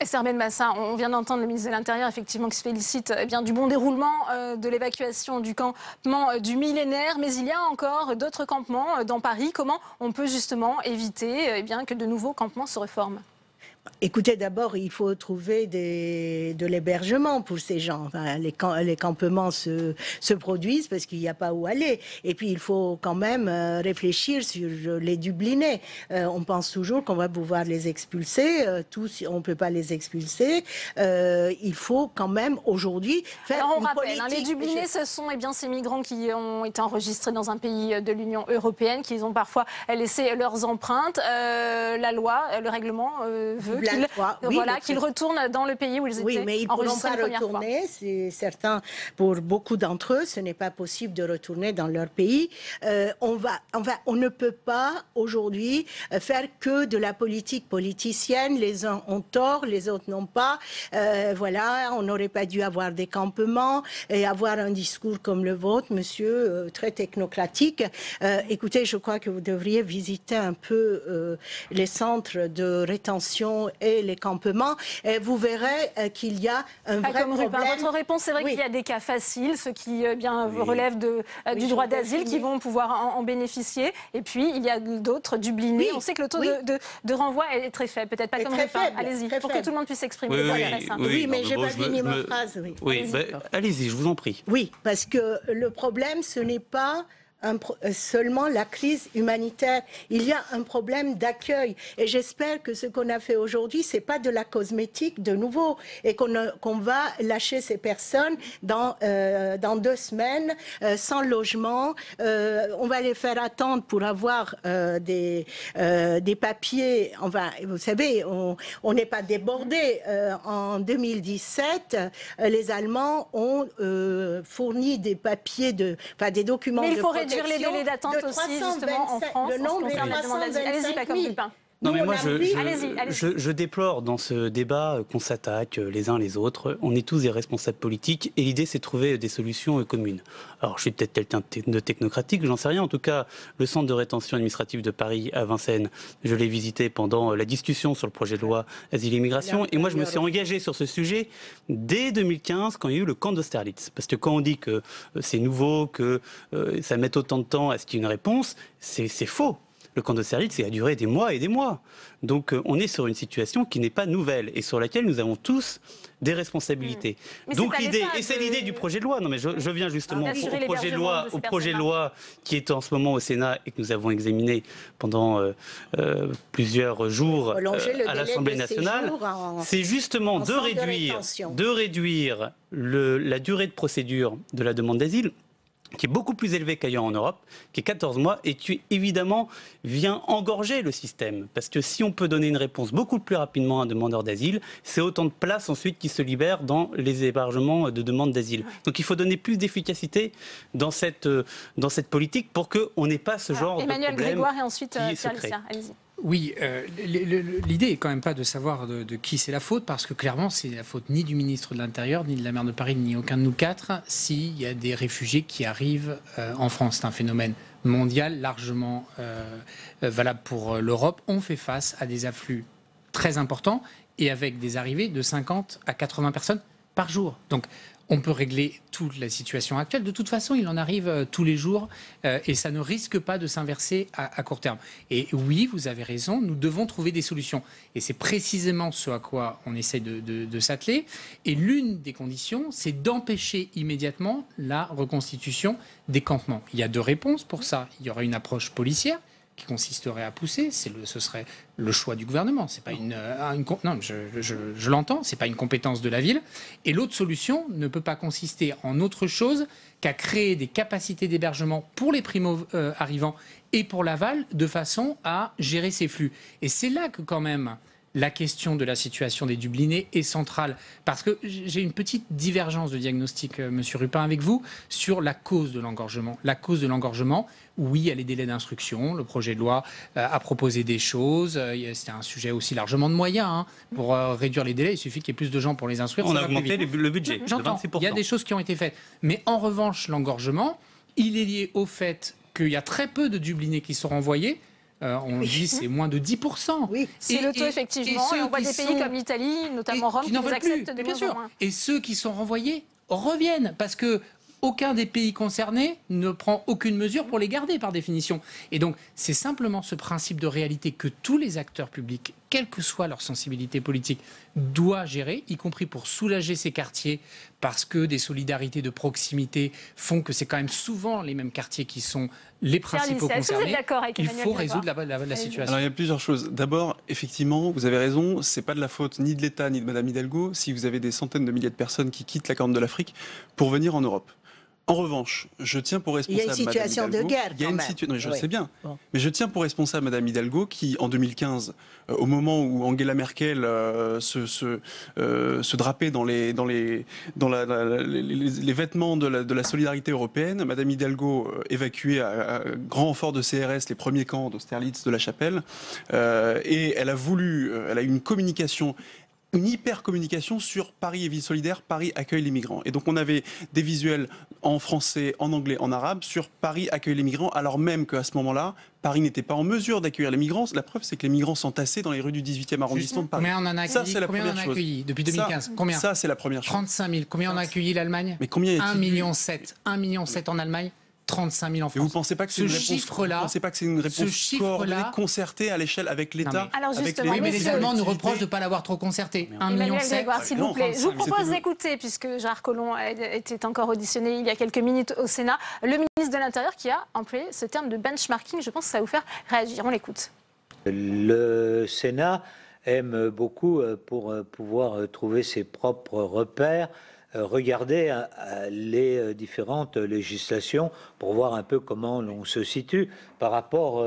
Esther Benbassa, on vient d'entendre le ministre de l'Intérieur effectivement qui se félicite du bon déroulement de l'évacuation du campement du millénaire, mais il y a encore d'autres campements dans Paris. Comment on peut justement éviter que de nouveaux campements se reforment ? Écoutez, d'abord, il faut trouver de l'hébergement pour ces gens. Enfin, les campements se produisent parce qu'il n'y a pas où aller. Et puis, il faut quand même réfléchir sur les Dublinés. On pense toujours qu'on va pouvoir les expulser. Tous, on ne peut pas les expulser. Il faut quand même, aujourd'hui, faire Alors, on une rappelle, politique. Les Dublinés, ce sont ces migrants qui ont été enregistrés dans un pays de l'Union européenne, qui ont parfois laissé leurs empreintes. La loi, le règlement veut qu'ils retournent dans le pays où ils étaient enregistrés. Oui, mais ils ne pourront pas retourner. C'est certain, pour beaucoup d'entre eux, ce n'est pas possible de retourner dans leur pays. On ne peut pas aujourd'hui faire que de la politique politicienne. Les uns ont tort, les autres n'ont pas. On n'aurait pas dû avoir des campements et avoir un discours comme le vôtre, monsieur, très technocratique. Écoutez, je crois que vous devriez visiter un peu les centres de rétention et les campements, et vous verrez qu'il y a un vrai problème. Votre réponse, c'est vrai qu'il y a des cas faciles, ceux qui relèvent du droit d'asile, qui vont pouvoir en bénéficier, et puis il y a d'autres Dublinés. On sait que le taux de renvoi est très faible, peut-être pas comme Rupin. Allez-y, pour que tout le monde puisse s'exprimer. Oui, mais j'ai pas fini ma phrase. Allez-y, je vous en prie. Oui, parce que le problème, ce n'est pas seulement la crise humanitaire. Il y a un problème d'accueil. Et j'espère que ce qu'on a fait aujourd'hui, ce n'est pas de la cosmétique de nouveau. Et qu'on va lâcher ces personnes dans 2 semaines, sans logement. On va les faire attendre pour avoir des papiers. Enfin, vous savez, on n'est pas débordé. En 2017, les Allemands ont fourni des papiers, des documents de protection. Les délais d'attente aussi, justement, en France, le nombre est 325 000. Non, mais moi, je déplore dans ce débat qu'on s'attaque les uns les autres. On est tous des responsables politiques et l'idée, c'est de trouver des solutions communes. Alors, je suis peut-être quelqu'un de technocratique, j'en sais rien. En tout cas, le centre de rétention administrative de Paris à Vincennes, je l'ai visité pendant la discussion sur le projet de loi Asile et Immigration. Et moi, je me suis engagé sur ce sujet dès 2015, quand il y a eu le camp d'Austerlitz. Parce que quand on dit que c'est nouveau, que ça met autant de temps à ce qu'il y ait une réponse, c'est faux. Le camp d'Austerlitz, ça a duré des mois et des mois. Donc on est sur une situation qui n'est pas nouvelle et sur laquelle nous avons tous des responsabilités. Donc l'idée, et c'est l'idée du projet de loi, non mais je viens justement au projet de loi qui est en ce moment au Sénat et que nous avons examiné pendant plusieurs jours à l'Assemblée nationale, c'est justement de réduire la durée de procédure de la demande d'asile. qui est beaucoup plus élevé qu'ailleurs en Europe, qui est 14 mois, et qui évidemment vient engorger le système. Parce que si on peut donner une réponse beaucoup plus rapidement à un demandeur d'asile, c'est autant de places ensuite qui se libèrent dans les hébergements de demande d'asile. Donc il faut donner plus d'efficacité dans cette politique pour qu'on n'ait pas ce genre de problème. Emmanuel Grégoire et ensuite Pierre Licia, allez-y. Oui, l'idée est quand même pas de savoir de qui c'est la faute, parce que clairement, c'est la faute ni du ministre de l'Intérieur, ni de la maire de Paris, ni aucun de nous quatre, s'il y a des réfugiés qui arrivent en France. C'est un phénomène mondial, largement valable pour l'Europe. On fait face à des afflux très importants et avec des arrivées de 50 à 80 personnes par jour. Donc, on peut régler toute la situation actuelle. De toute façon, il en arrive tous les jours et ça ne risque pas de s'inverser à court terme. Et oui, vous avez raison, nous devons trouver des solutions. Et c'est précisément ce à quoi on essaie de s'atteler. Et l'une des conditions, c'est d'empêcher immédiatement la reconstitution des campements. Il y a deux réponses pour ça. Il y aura une approche policière qui consisterait à pousser, ce serait le choix du gouvernement. C'est pas non, je l'entends, c'est pas une compétence de la ville. Et l'autre solution ne peut pas consister en autre chose qu'à créer des capacités d'hébergement pour les primo-arrivants et pour l'aval, de façon à gérer ces flux. Et c'est là que quand même la question de la situation des Dublinés est centrale. Parce que j'ai une petite divergence de diagnostic, Monsieur Rupin, avec vous, sur la cause de l'engorgement. La cause de l'engorgement, oui, il y a les délais d'instruction. Le projet de loi a proposé des choses. C'était un sujet aussi largement de moyens. Pour réduire les délais, il suffit qu'il y ait plus de gens pour les instruire. On a augmenté le budget de 26%. Il y a des choses qui ont été faites. Mais en revanche, l'engorgement, il est lié au fait qu'il y a très peu de Dublinés qui sont renvoyés. On dit c'est moins de 10%. Oui, c'est le taux effectivement. Et on voit des pays comme l'Italie, notamment Rome, qui nous acceptent de bien sûr. Et ceux qui sont renvoyés reviennent parce que aucun des pays concernés ne prend aucune mesure pour les garder par définition. Et donc c'est simplement ce principe de réalité que tous les acteurs publics, quelle que soit leur sensibilité politique, doivent gérer, y compris pour soulager ces quartiers, parce que des solidarités de proximité font que c'est quand même souvent les mêmes quartiers qui sont les principaux concernés. Il faut résoudre la situation. Alors il y a plusieurs choses. D'abord, effectivement, vous avez raison, c'est pas de la faute ni de l'État ni de Madame Hidalgo si vous avez des centaines de milliers de personnes qui quittent la Corne de l'Afrique pour venir en Europe. En revanche, je tiens pour responsable il y a une situation de guerre. Il y a une situation, je sais bien, mais je tiens pour responsable Madame Hidalgo qui, en 2015, au moment où Angela Merkel se drapait dans les vêtements de la solidarité européenne, Madame Hidalgo évacuait à grand renfort de CRS les premiers camps d'Austerlitz, de la Chapelle, et elle a eu une communication. Une hyper-communication sur Paris et Ville Solidaire, Paris accueille les migrants. Et donc on avait des visuels en français, en anglais, en arabe sur Paris accueille les migrants, alors même qu'à ce moment-là, Paris n'était pas en mesure d'accueillir les migrants. La preuve, c'est que les migrants s'entassaient dans les rues du 18e arrondissement de Paris. Combien on en a accueilli, ça, c'est la première chose. Depuis 2015 Combien Ça, c'est la première chose. 35 000. Combien on a accueilli l'Allemagne? Mais combien 1,7 million. 1,7 million en Allemagne. 35 000 en France. Et vous ne pensez pas que c'est une réponse coordonnée, concertée à l'échelle avec l'État? Alors justement, mais les Allemands nous reprochent de ne pas l'avoir trop concerté. 1,7 million. S'il vous plaît. Je vous propose d'écouter, puisque Gérard Collomb était encore auditionné il y a quelques minutes au Sénat, le ministre de l'Intérieur qui a employé ce terme de benchmarking. Je pense que ça va vous faire réagir. On l'écoute. Le Sénat aime beaucoup, pour pouvoir trouver ses propres repères, regarder les différentes législations pour voir un peu comment l'on se situe par rapport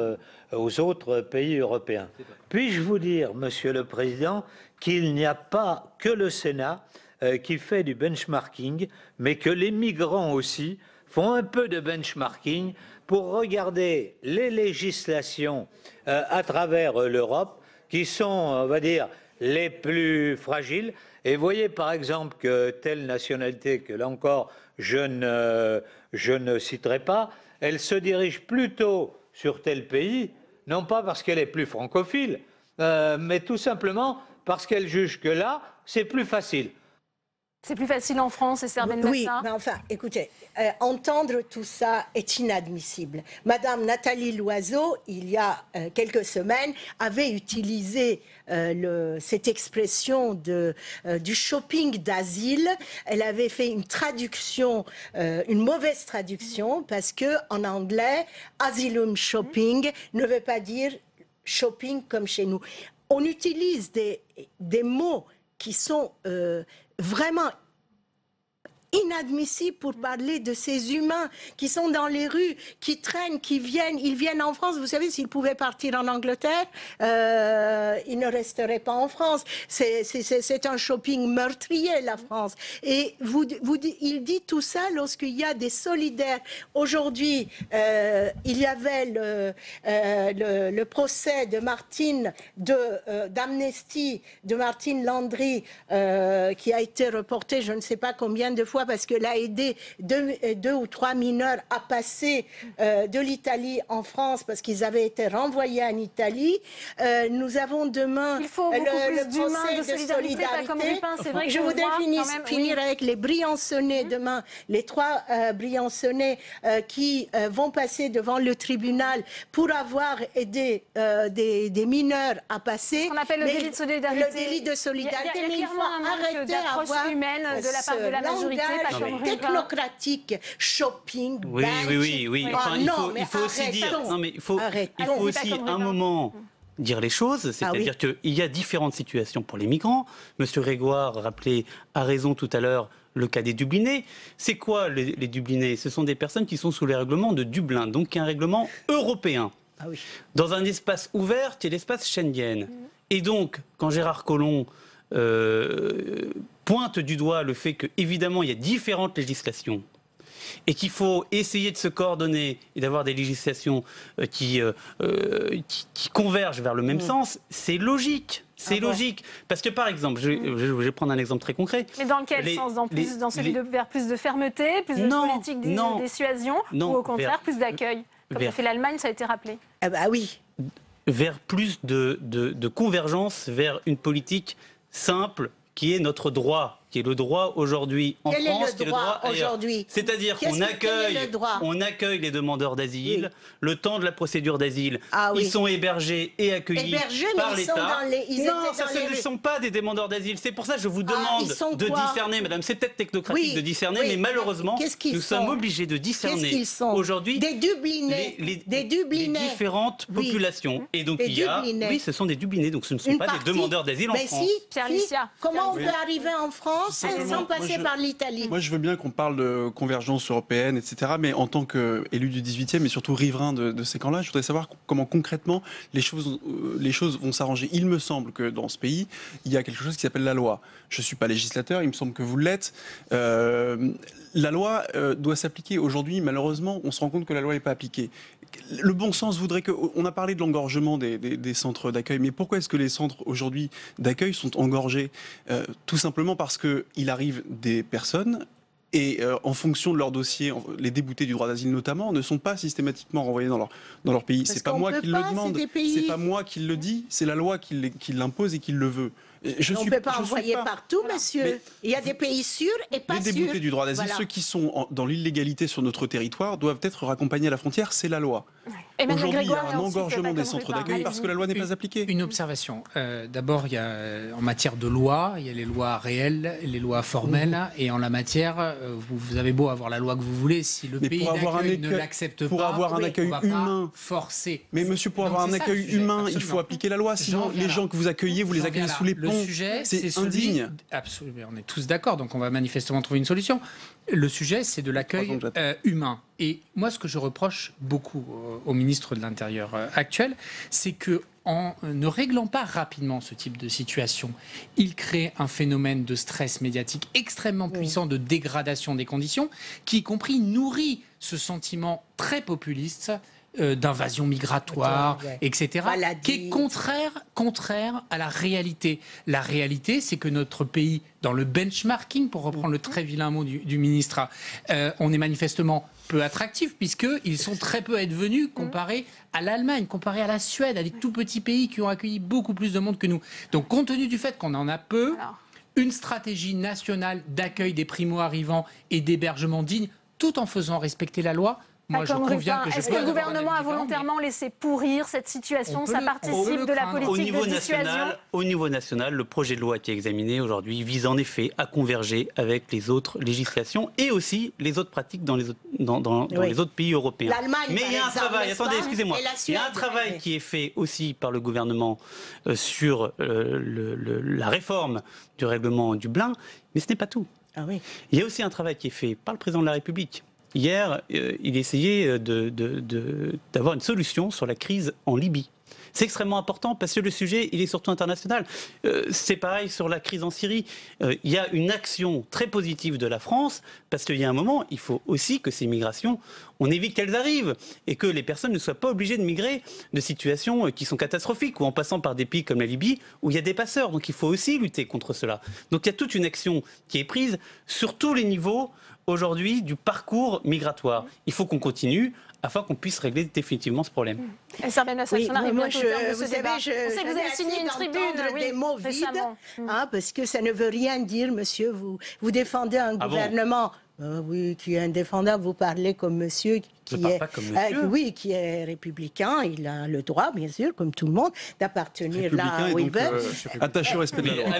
aux autres pays européens. Puis-je vous dire, Monsieur le Président, qu'il n'y a pas que le Sénat qui fait du benchmarking, mais que les migrants aussi font un peu de benchmarking pour regarder les législations à travers l'Europe qui sont, on va dire, les plus fragiles. Et voyez par exemple que telle nationalité, que là encore je ne citerai pas, elle se dirige plutôt sur tel pays, non pas parce qu'elle est plus francophile, mais tout simplement parce qu'elle juge que là, c'est plus facile. C'est plus facile en France, et Serben Massa. Oui, mais enfin, écoutez, entendre tout ça est inadmissible. Madame Nathalie Loiseau, il y a quelques semaines, avait utilisé cette expression du shopping d'asile. Elle avait fait une traduction, une mauvaise traduction, parce que en anglais, asylum shopping ne veut pas dire shopping comme chez nous. On utilise des mots qui sont vraiment inadmissible pour parler de ces humains qui sont dans les rues, qui traînent, qui viennent. Ils viennent en France. Vous savez, s'ils pouvaient partir en Angleterre, ils ne resteraient pas en France. C'est un shopping meurtrier, la France. Et il dit tout ça lorsqu'il y a des solidaires. Aujourd'hui, il y avait le procès de Martine, d'Amnesty, de Martine Landry, qui a été reporté je ne sais pas combien de fois parce qu'elle a aidé 2 ou 3 mineurs à passer de l'Italie en France parce qu'ils avaient été renvoyés en Italie. Nous avons demain il faut le procès de solidarité. Comme Rupin, c'est vrai que je voudrais finir avec les Briançonnais demain, les 3 Briançonnais qui vont passer devant le tribunal pour avoir aidé des mineurs à passer. Ce qu'on appelle le délit de solidarité. Le délit de solidarité, mais il faut arrêter d'avoir humaine de la part de la majorité, pas comme technocratique, shopping, oui. Enfin, il faut aussi dire, non mais il faut aussi un moment dire les choses, c'est-à-dire qu'il y a différentes situations pour les migrants. Monsieur Grégoire rappelait à raison tout à l'heure le cas des Dublinés. C'est quoi les Dublinés? Ce sont des personnes qui sont sous les règlements de Dublin, donc un règlement européen. Dans un espace ouvert qui est l'espace Schengen. Et donc, quand Gérard Collomb pointe du doigt le fait qu'évidemment il y a différentes législations et qu'il faut essayer de se coordonner et d'avoir des législations qui convergent vers le même sens, c'est logique. C'est logique. Parce que par exemple, je vais prendre un exemple très concret. Mais dans quel sens? Dans celui vers plus de fermeté, plus de politique de dissuasion ou au contraire plus d'accueil? Comme l'a fait l'Allemagne, ça a été rappelé. Oui. Vers plus de convergence vers une politique simple qui est notre droit, qui est le droit aujourd'hui en France, qui est le droit aujourd'hui. C'est-à-dire qu'on accueille les demandeurs d'asile, le temps de la procédure d'asile, ils sont hébergés et accueillis par l'État. Non, ce ne sont pas des demandeurs d'asile. C'est pour ça que je vous demande de discerner, madame. C'est peut-être technocratique de discerner, mais malheureusement, nous sommes obligés de discerner aujourd'hui les différentes populations. Et donc il y a, ce sont des Dublinés, donc ce ne sont pas des demandeurs d'asile en France. Comment on peut arriver en France sans passer par l'Italie? Moi, je veux bien qu'on parle de convergence européenne, etc. Mais en tant qu'élu du 18e et surtout riverain de ces camps-là, je voudrais savoir comment concrètement les choses vont s'arranger. Il me semble que dans ce pays, il y a quelque chose qui s'appelle la loi. Je ne suis pas législateur, il me semble que vous l'êtes. La loi doit s'appliquer. Aujourd'hui, malheureusement, on se rend compte que la loi n'est pas appliquée. Le bon sens voudrait que... On a parlé de l'engorgement des centres d'accueil, mais pourquoi est-ce que les centres aujourd'hui d'accueil sont engorgés? Tout simplement parce qu'il arrive des personnes et en fonction de leur dossier, les déboutés du droit d'asile notamment, ne sont pas systématiquement renvoyés dans leur pays. C'est pas moi qui le demande, c'est pas moi qui le dis, c'est la loi qui l'impose et qui le veut. On ne peut pas envoyer partout, monsieur. Il y a des pays sûrs et pas sûrs. Les déboutés du droit d'asile, ceux qui sont dans l'illégalité sur notre territoire, doivent être raccompagnés à la frontière, c'est la loi. Aujourd'hui, il y a un engorgement des centres d'accueil parce que la loi n'est pas appliquée. Une observation. D'abord, il y a, en matière de loi, il y a les lois réelles, les lois formelles, et en la matière, vous avez beau avoir la loi que vous voulez, si le pays d'accueil ne l'accepte pas, pour avoir un accueil humain, forcé. Mais monsieur, pour avoir un accueil humain, il faut appliquer la loi. Sinon, les gens que vous accueillez, vous les accueillez sous les ponts. Le sujet, c'est indigne. Absolument, on est tous d'accord, donc on va manifestement trouver une solution. Le sujet, c'est de l'accueil humain. Et moi, ce que je reproche beaucoup au ministre de l'Intérieur actuel, c'est que en ne réglant pas rapidement ce type de situation, il crée un phénomène de stress médiatique extrêmement puissant, de dégradation des conditions, qui, y compris, nourrit ce sentiment très populiste d'invasion migratoire, etc., qui est contraire à la réalité. La réalité, c'est que notre pays, dans le benchmarking, pour reprendre le très vilain mot du ministre, on est manifestement peu attractifs, puisqu'ils sont très peu à être venus comparés à l'Allemagne, comparés à la Suède, à des tout petits pays qui ont accueilli beaucoup plus de monde que nous. Donc, compte tenu du fait qu'on en a peu, une stratégie nationale d'accueil des primo-arrivants et d'hébergement digne, tout en faisant respecter la loi. Moi, je conviens que est-ce que le gouvernement a volontairement laissé pourrir cette situation? Ça participe de la politique de dissuasion. Au niveau national, le projet de loi qui est examiné aujourd'hui vise en effet à converger avec les autres législations et aussi les autres pratiques dans les autres pays européens. Mais il y a un travail, attendez, excusez-moi, il y a un travail qui est fait aussi par le gouvernement sur la réforme du règlement Dublin, mais ce n'est pas tout. Ah oui. Il y a aussi un travail qui est fait par le président de la République. Hier, il essayait d'avoir une solution sur la crise en Libye. C'est extrêmement important parce que le sujet, il est surtout international. C'est pareil sur la crise en Syrie. Il y a une action très positive de la France parce qu'il y a un moment, il faut aussi que ces migrations, on évite qu'elles arrivent et que les personnes ne soient pas obligées de migrer de situations qui sont catastrophiques ou en passant par des pays comme la Libye où il y a des passeurs. Donc il faut aussi lutter contre cela. Donc il y a toute une action qui est prise sur tous les niveaux aujourd'hui du parcours migratoire. Il faut qu'on continue afin qu'on puisse régler définitivement ce problème. Esther Benbassa, on arrive bientôt au terme de ce débat. On je sait que vous avez signé une tribune des mots vides, parce que ça ne veut rien dire, monsieur. Vous défendez un gouvernement oui, qui est indéfendable. Vous parlez comme monsieur qui est, qui est républicain. Il a le droit, bien sûr, comme tout le monde, d'appartenir là où il veut. Attaché au respect de la loi.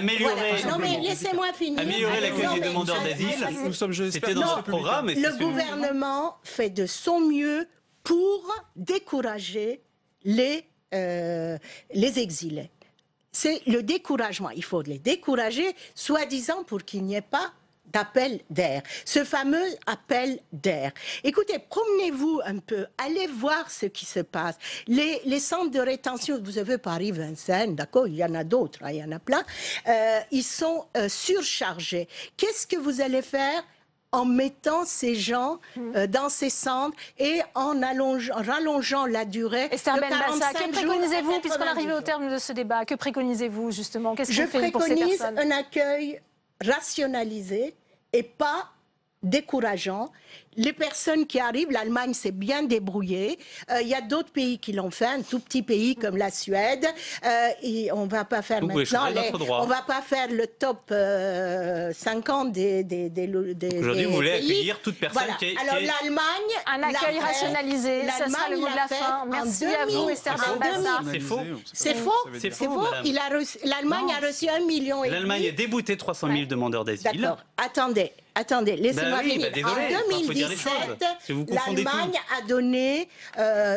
Non, mais laissez-moi finir. Améliorer l'accueil des demandeurs d'asile. Nous sommes, c'était dans ce programme. Le gouvernement fait de son mieux pour décourager les exilés. C'est le découragement. Il faut les décourager, soi-disant pour qu'il n'y ait pas d'appel d'air. Ce fameux appel d'air. Écoutez, promenez-vous un peu, allez voir ce qui se passe. Les centres de rétention, vous avez Paris, Vincennes, d'accord, il y en a d'autres, il y en a plein, ils sont surchargés. Qu'est-ce que vous allez faire en mettant ces gens dans ces centres et en rallongeant la durée? Esther Benbassa, que préconisez-vous, puisqu'on arrive au terme de ce débat, que préconisez-vous justement? Qu'est-ce qu'on fait pour ces personnes? Je préconise un accueil rationalisé et pas décourageant. Les personnes qui arrivent, l'Allemagne s'est bien débrouillée. Il y a d'autres pays qui l'ont fait, un tout petit pays comme la Suède. Et on va pas faire on va pas faire le top 50 des Aujourd'hui, vous voulez accueillir toute personne qui est... Alors l'Allemagne, un accueil rationalisé, ça sera le mot de la fin. Merci à vous, Esther Benbassa. C'est faux. C'est faux. C'est faux. L'Allemagne a reçu 1,5 million. L'Allemagne a débouté 300 000 demandeurs d'asile. D'accord. Attendez, laissez-moi finir. En 2017, l'Allemagne a donné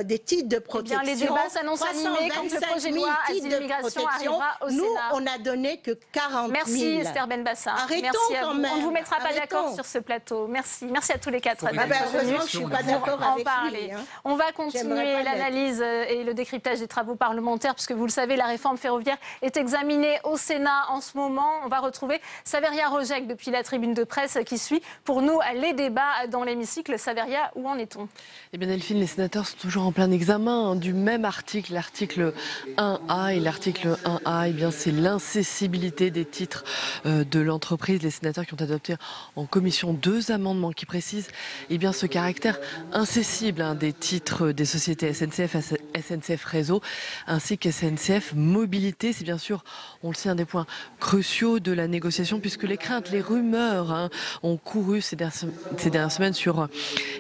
des titres de protection. Les débats s'annoncent animés quand le projet de loi Asile-Migration arrivera au Sénat. Nous, on n'a donné que 40 000. Merci Esther Benbassa. Arrêtons quand même. On ne vous mettra pas d'accord sur ce plateau. Merci à tous les quatre d'être venus. Je ne suis pas d'accord avec lui. On va continuer l'analyse et le décryptage des travaux parlementaires, puisque vous le savez, la réforme ferroviaire est examinée au Sénat en ce moment. On va retrouver Saveria Rojek depuis la tribune de presse qui suit pour nous les débats dans l'hémicycle. Saveria, où en est-on? Eh bien Delphine, les sénateurs sont toujours en plein examen du même article, l'article 1A. Et l'article 1A, eh bien, c'est l'incessibilité des titres de l'entreprise. Les sénateurs qui ont adopté en commission 2 amendements qui précisent eh bien, ce caractère incessible des titres des sociétés SNCF, SNCF Réseau ainsi qu'SNCF Mobilité. C'est bien sûr, on le sait, un des points cruciaux de la négociation puisque les craintes, les rumeurs ont couru ces dernières semaines sur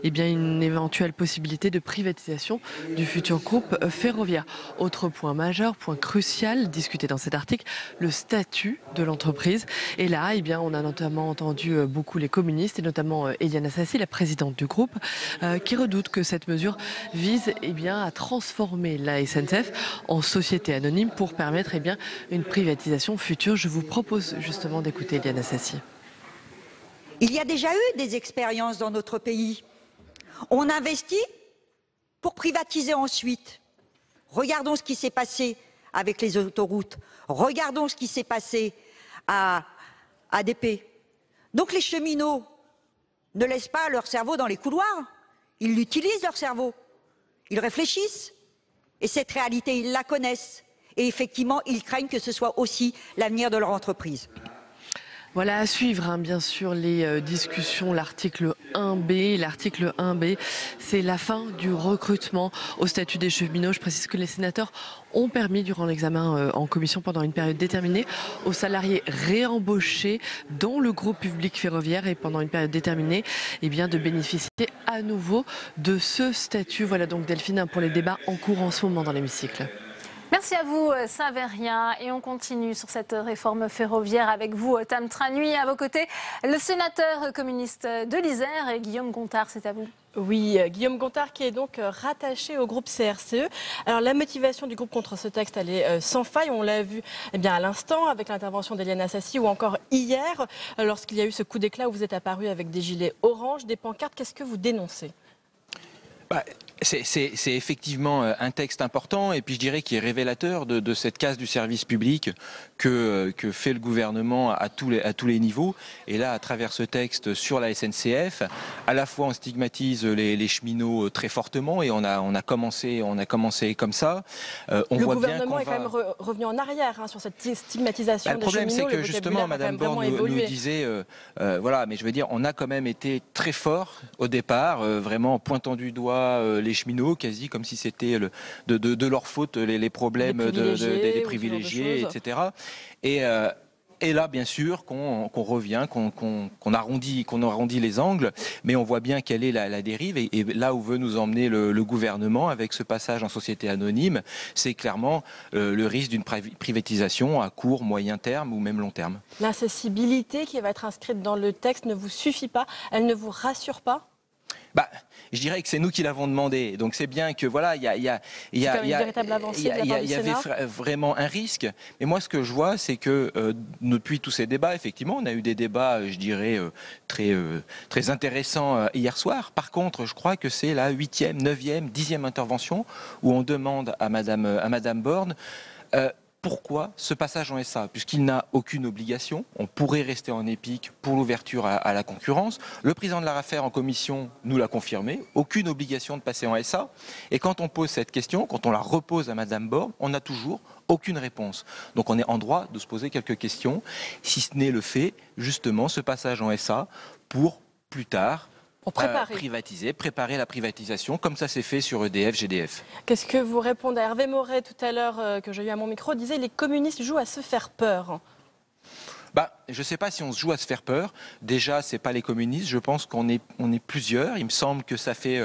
une éventuelle possibilité de privatisation du futur groupe ferroviaire. Autre point majeur, point crucial discuté dans cet article, le statut de l'entreprise. Et là, on a notamment entendu beaucoup les communistes et notamment Éliane Assassi, la présidente du groupe, qui redoute que cette mesure vise à transformer la SNCF en société anonyme pour permettre une privatisation future. Je vous propose justement d'écouter Éliane Assassi. Il y a déjà eu des expériences dans notre pays. On investit pour privatiser ensuite. Regardons ce qui s'est passé avec les autoroutes. Regardons ce qui s'est passé à ADP. Donc les cheminots ne laissent pas leur cerveau dans les couloirs. Ils utilisent leur cerveau. Ils réfléchissent. Et cette réalité, ils la connaissent. Et effectivement, ils craignent que ce soit aussi l'avenir de leur entreprise. Voilà, à suivre, bien sûr, les discussions. L'article 1B. L'article 1B, c'est la fin du recrutement au statut des cheminots. Je précise que les sénateurs ont permis, durant l'examen en commission pendant une période déterminée, aux salariés réembauchés dans le groupe public ferroviaire et pendant une période déterminée, de bénéficier à nouveau de ce statut. Voilà donc Delphine pour les débats en cours en ce moment dans l'hémicycle. Merci à vous, Saveria. Et on continue sur cette réforme ferroviaire avec vous, Tam Tranui. À vos côtés, le sénateur communiste de l'Isère, et Guillaume Gontard, c'est à vous. Oui, Guillaume Gontard qui est donc rattaché au groupe CRCE. Alors la motivation du groupe contre ce texte, elle est sans faille. On l'a vu à l'instant avec l'intervention d'Éliane Assassi ou encore hier lorsqu'il y a eu ce coup d'éclat où vous êtes apparu avec des gilets orange, des pancartes. Qu'est-ce que vous dénoncez ? C'est effectivement un texte important et puis je dirais qui est révélateur de cette casse du service public que fait le gouvernement à tous les niveaux. Et là, à travers ce texte sur la SNCF, à la fois on stigmatise les cheminots très fortement et on a commencé comme ça. Le gouvernement est quand même revenu en arrière sur cette stigmatisation des cheminots. Le problème, c'est que justement, Madame Borne nous disait, voilà, mais je veux dire, on a quand même été très fort au départ, vraiment pointant du doigt les cheminots, quasi comme si c'était de leur faute les problèmes des privilégiés, etc. Et là, bien sûr, qu'on revient, qu'on arrondit les angles, mais on voit bien quelle est la dérive. Et là où veut nous emmener le gouvernement avec ce passage en société anonyme, c'est clairement le risque d'une privatisation à court, moyen terme ou même long terme. L'accessibilité qui va être inscrite dans le texte ne vous suffit pas, elle ne vous rassure pas ? Je dirais que c'est nous qui l'avons demandé. Donc c'est bien que voilà, il y avait vraiment un risque. Mais moi, ce que je vois, c'est que depuis tous ces débats, effectivement, on a eu des débats, je dirais, très intéressants hier soir. Par contre, je crois que c'est la 8e, 9e, 10e intervention où on demande à Madame Borne pourquoi ce passage en SA, puisqu'il n'a aucune obligation. On pourrait rester en EPIC pour l'ouverture à la concurrence. Le président de l'ARAFER en commission nous l'a confirmé, aucune obligation de passer en SA. Et quand on pose cette question, quand on la repose à Madame Borne, on n'a toujours aucune réponse. Donc on est en droit de se poser quelques questions, si ce n'est le fait, justement, ce passage en SA pour plus tard préparer la privatisation, comme ça s'est fait sur EDF, GDF. Qu'est-ce que vous répondez à Hervé Moret tout à l'heure, que j'ai eu à mon micro, disait les communistes jouent à se faire peur. Je ne sais pas si on se joue à se faire peur. Déjà, ce n'est pas les communistes. Je pense qu'on est plusieurs. Il me semble que ça fait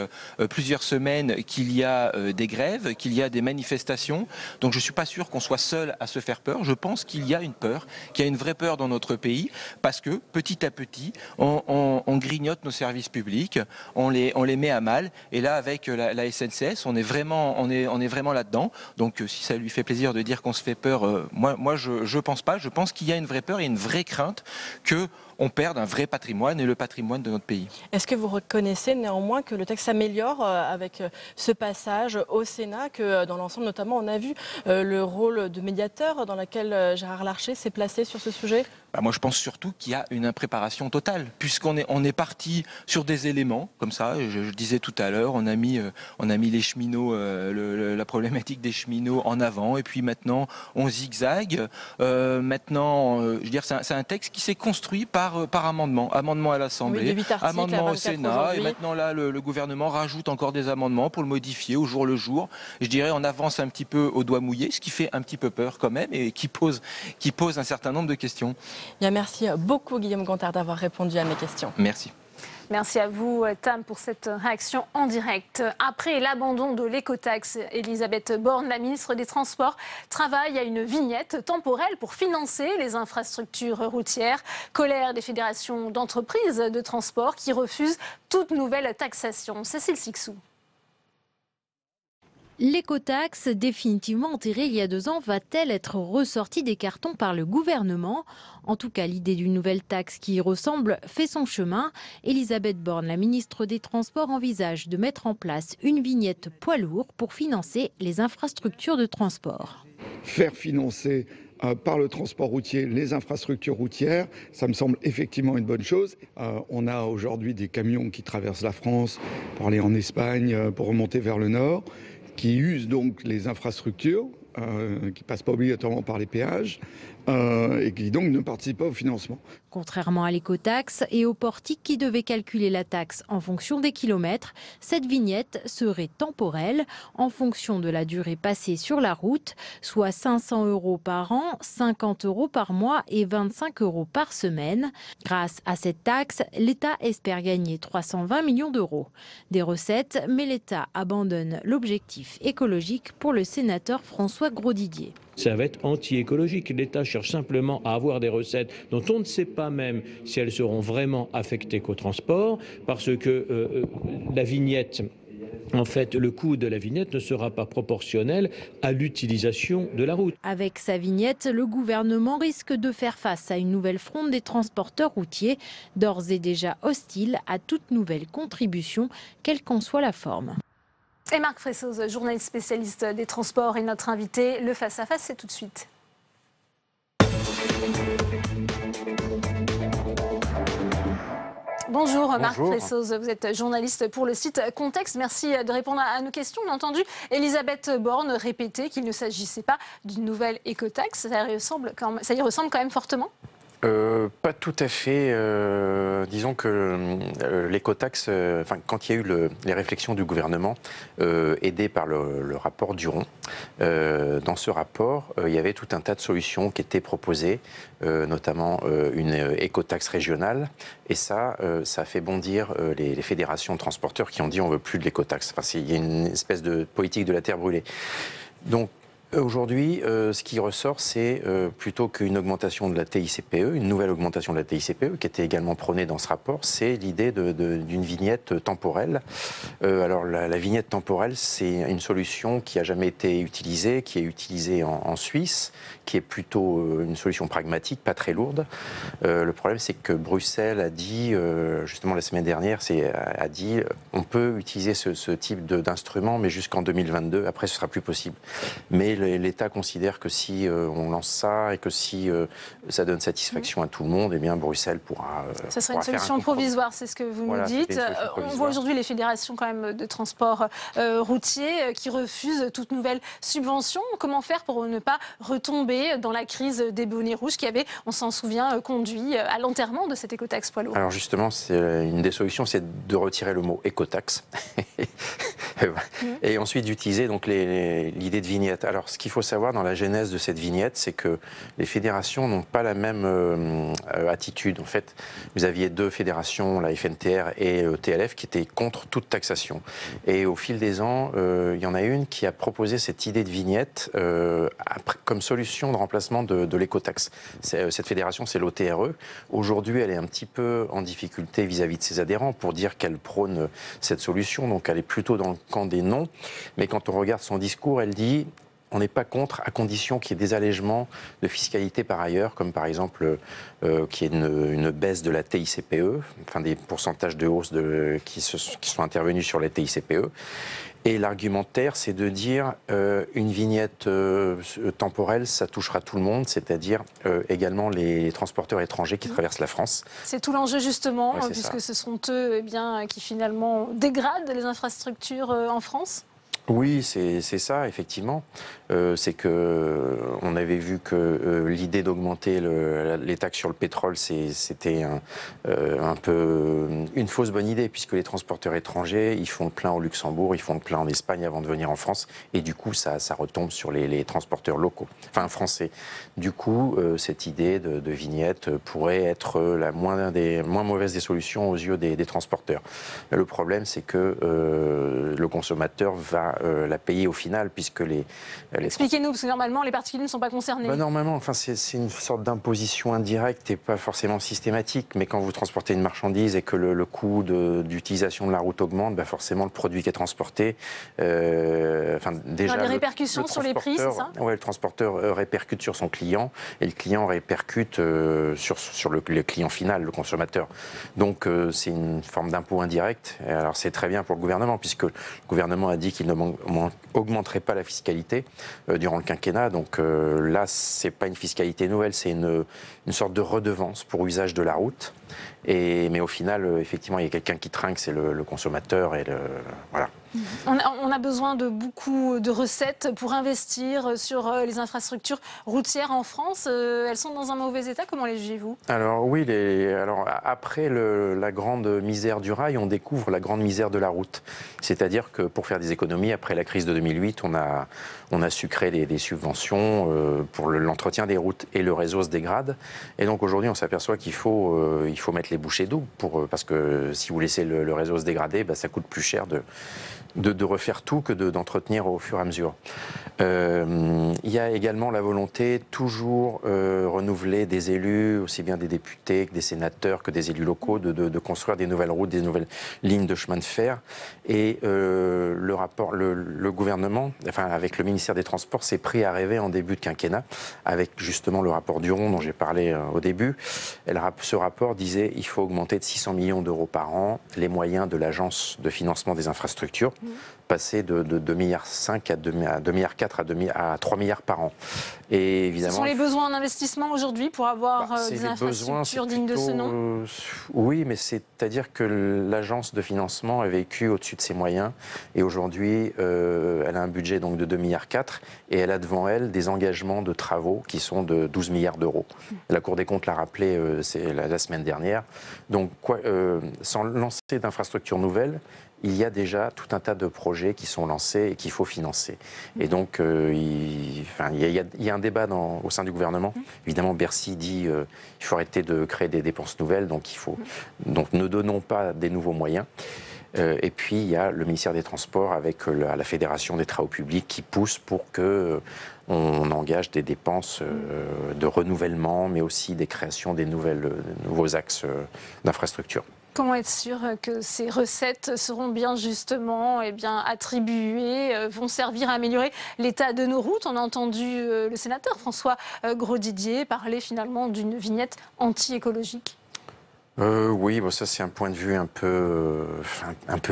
plusieurs semaines qu'il y a des grèves, qu'il y a des manifestations. Donc je ne suis pas sûr qu'on soit seul à se faire peur. Je pense qu'il y a une peur, qu'il y a une vraie peur dans notre pays, parce que petit à petit, on grignote nos services publics, on les met à mal. Et là, avec la SNCF, on est vraiment là-dedans. Donc si ça lui fait plaisir de dire qu'on se fait peur, moi je ne pense pas. Je pense qu'il y a une vraie peur et une vraie crainte qu'on perde un vrai patrimoine et le patrimoine de notre pays. Est-ce que vous reconnaissez néanmoins que le texte s'améliore avec ce passage au Sénat, que dans l'ensemble notamment on a vu le rôle de médiateur dans lequel Gérard Larcher s'est placé sur ce sujet ? Moi je pense surtout qu'il y a une impréparation totale, puisqu'on est parti sur des éléments comme ça, je disais tout à l'heure, on a mis les cheminots, la problématique des cheminots en avant, et puis maintenant on zigzague. Maintenant, je veux dire, c'est un texte qui s'est construit par amendement à l'Assemblée, amendement au Sénat, et maintenant là le gouvernement rajoute encore des amendements pour le modifier au jour le jour. Je dirais on avance un petit peu au doigt mouillé, ce qui fait un petit peu peur quand même et qui pose un certain nombre de questions. Bien, merci beaucoup Guillaume Gontard d'avoir répondu à mes questions. Merci. Merci à vous, Tam, pour cette réaction en direct. Après l'abandon de l'écotaxe, Elisabeth Borne, la ministre des Transports, travaille à une vignette temporelle pour financer les infrastructures routières. Colère des fédérations d'entreprises de transport qui refusent toute nouvelle taxation. Cécile Sixou. L'écotaxe, définitivement enterrée il y a 2 ans, va-t-elle être ressortie des cartons par le gouvernement ? En tout cas, l'idée d'une nouvelle taxe qui y ressemble fait son chemin. Elisabeth Borne, la ministre des Transports, envisage de mettre en place une vignette poids lourd pour financer les infrastructures de transport. Faire financer par le transport routier les infrastructures routières, ça me semble effectivement une bonne chose. On a aujourd'hui des camions qui traversent la France pour aller en Espagne, pour remonter vers le nord, qui usent donc les infrastructures, qui ne passent pas obligatoirement par les péages, et qui donc ne participent pas au financement. Contrairement à l'écotaxe et au portique qui devait calculer la taxe en fonction des kilomètres, cette vignette serait temporelle en fonction de la durée passée sur la route, soit 500 € par an, 50 € par mois et 25 € par semaine. Grâce à cette taxe, l'État espère gagner 320 millions d'euros. Des recettes, mais l'État abandonne l'objectif écologique pour le sénateur François François Grosdidier. Ça va être anti-écologique. L'État cherche simplement à avoir des recettes dont on ne sait pas même si elles seront vraiment affectées qu'au transport, parce que la vignette, en fait, le coût de la vignette ne sera pas proportionnel à l'utilisation de la route. Avec sa vignette, le gouvernement risque de faire face à une nouvelle fronde des transporteurs routiers, d'ores et déjà hostiles à toute nouvelle contribution, quelle qu'en soit la forme. Et Marc Fressoz, journaliste spécialiste des transports, est notre invité. Le face-à-face, c'est tout de suite. Bonjour Marc Fressoz, vous êtes journaliste pour le site Contexte. Merci de répondre à nos questions. Bien entendu, Elisabeth Borne répétait qu'il ne s'agissait pas d'une nouvelle écotaxe. Ça y ressemble quand même fortement ? Pas tout à fait. Disons que l'écotaxe, quand il y a eu les réflexions du gouvernement, aidées par le rapport Duron, dans ce rapport, il y avait tout un tas de solutions qui étaient proposées, notamment une écotaxe régionale. Et ça a fait bondir les fédérations de transporteurs qui ont dit on ne veut plus de l'écotaxe. Il y a une espèce de politique de la terre brûlée. Donc, aujourd'hui, ce qui ressort, c'est plutôt qu'une augmentation de la TICPE, une nouvelle augmentation de la TICPE, qui était également prônée dans ce rapport, c'est l'idée d'une vignette temporelle. Alors la vignette temporelle, c'est une solution qui n'a jamais été utilisée, qui est utilisée en Suisse, qui est plutôt une solution pragmatique, pas très lourde. Le problème, c'est que Bruxelles a dit, justement la semaine dernière, a dit on peut utiliser ce type d'instrument, mais jusqu'en 2022, après ce sera plus possible. Mais l'État considère que si on lance ça et que si ça donne satisfaction à tout le monde, eh bien Bruxelles pourra. Ça serait une solution provisoire, c'est ce que vous nous dites. On voit aujourd'hui les fédérations quand même de transport routier qui refusent toute nouvelle subvention. Comment faire pour ne pas retomber dans la crise des bonnets rouges qui avait, on s'en souvient, conduit à l'enterrement de cette écotaxe poids lourd? Alors justement, une des solutions, c'est de retirer le mot écotaxe et ensuite d'utiliser donc l'idée de vignette. Alors ce qu'il faut savoir dans la genèse de cette vignette, c'est que les fédérations n'ont pas la même attitude. En fait, vous aviez deux fédérations, la FNTR et TLF, qui étaient contre toute taxation. Et au fil des ans, il y en a une qui a proposé cette idée de vignette comme solution de remplacement de l'écotaxe. Cette fédération, c'est l'OTRE. Aujourd'hui, elle est un petit peu en difficulté vis-à-vis de ses adhérents pour dire qu'elle prône cette solution. Donc elle est plutôt dans le camp des non. Mais quand on regarde son discours, elle dit on n'est pas contre, à condition qu'il y ait des allègements de fiscalité par ailleurs, comme par exemple qu'il y ait une baisse de la TICPE, enfin des pourcentages de hausse qui sont intervenus sur la TICPE. Et l'argumentaire, c'est de dire une vignette temporelle, ça touchera tout le monde, c'est-à-dire également les transporteurs étrangers qui traversent la France. C'est tout l'enjeu justement, puisque ce sont eux qui finalement dégradent les infrastructures en France. Oui, c'est ça, effectivement. C'est que on avait vu que l'idée d'augmenter les taxes sur le pétrole, c'était un peu une fausse bonne idée, puisque les transporteurs étrangers, ils font le plein au Luxembourg, ils font le plein en Espagne avant de venir en France, et du coup, ça retombe sur les transporteurs locaux, enfin français. Du coup, cette idée de vignette pourrait être la moins mauvaise des solutions aux yeux des transporteurs. Le problème, c'est que le consommateur va la payer au final, puisque Expliquez-nous, parce que normalement, les particuliers ne sont pas concernés. Normalement, c'est une sorte d'imposition indirecte et pas forcément systématique, mais quand vous transportez une marchandise et que le coût d'utilisation de la route augmente, forcément, le produit qui est transporté... déjà, des répercussions sur les prix, c'est ça? Oui, le transporteur répercute sur son client, et le client répercute sur le client final, le consommateur. Donc, c'est une forme d'impôt indirect. Et alors, c'est très bien pour le gouvernement, puisque le gouvernement a dit qu'il n'augmenterait pas la fiscalité durant le quinquennat. Donc là, c'est pas une fiscalité nouvelle, c'est une sorte de redevance pour usage de la route. Mais au final, effectivement, il y a quelqu'un qui trinque, c'est le consommateur. Voilà. On a besoin de beaucoup de recettes pour investir sur les infrastructures routières en France. Elles sont dans un mauvais état, comment les jugez-vous? Alors oui, après la grande misère du rail, on découvre la grande misère de la route. C'est-à-dire que pour faire des économies, après la crise de 2008, on a su créer des subventions pour l'entretien des routes, et le réseau se dégrade. Et donc aujourd'hui, on s'aperçoit qu'il faut mettre les bouchées doubles, parce que si vous laissez le réseau se dégrader, ça coûte plus cher de refaire tout que d'entretenir au fur et à mesure. Il y a également la volonté toujours renouveler des élus, aussi bien des députés que des sénateurs, que des élus locaux, de construire des nouvelles routes, des nouvelles lignes de chemin de fer. Et le gouvernement, enfin avec le ministère des Transports, s'est pris à rêver en début de quinquennat, avec justement le rapport Duron dont j'ai parlé au début. Ce rapport disait qu'il faut augmenter de 600 millions d'euros par an les moyens de l'Agence de financement des infrastructures, passer de 2,5 milliards à 2,4 milliards à 3 milliards par an. Et évidemment, ce sont les besoins en investissement aujourd'hui pour avoir des infrastructures dignes de ce nom? Oui, mais c'est-à-dire que l'agence de financement a vécu au-dessus de ses moyens et aujourd'hui, elle a un budget donc de 2,4 milliards et elle a devant elle des engagements de travaux qui sont de 12 milliards d'euros. La Cour des comptes l'a rappelé la semaine dernière. Donc, sans lancer d'infrastructures nouvelles, il y a déjà tout un tas de projets qui sont lancés et qu'il faut financer. Et donc, il y a un débat au sein du gouvernement. Évidemment, Bercy dit qu'il faut arrêter de créer des dépenses nouvelles, donc ne donnons pas des nouveaux moyens. Et puis, il y a le ministère des Transports avec la Fédération des Travaux Publics qui pousse pour qu'on engage des dépenses de renouvellement, mais aussi des créations des nouveaux axes d'infrastructures. Comment être sûr que ces recettes seront bien justement attribuées, vont servir à améliorer l'état de nos routes? On a entendu le sénateur François Grosdidier parler finalement d'une vignette anti-écologique. Oui, bon, ça c'est un point de vue un peu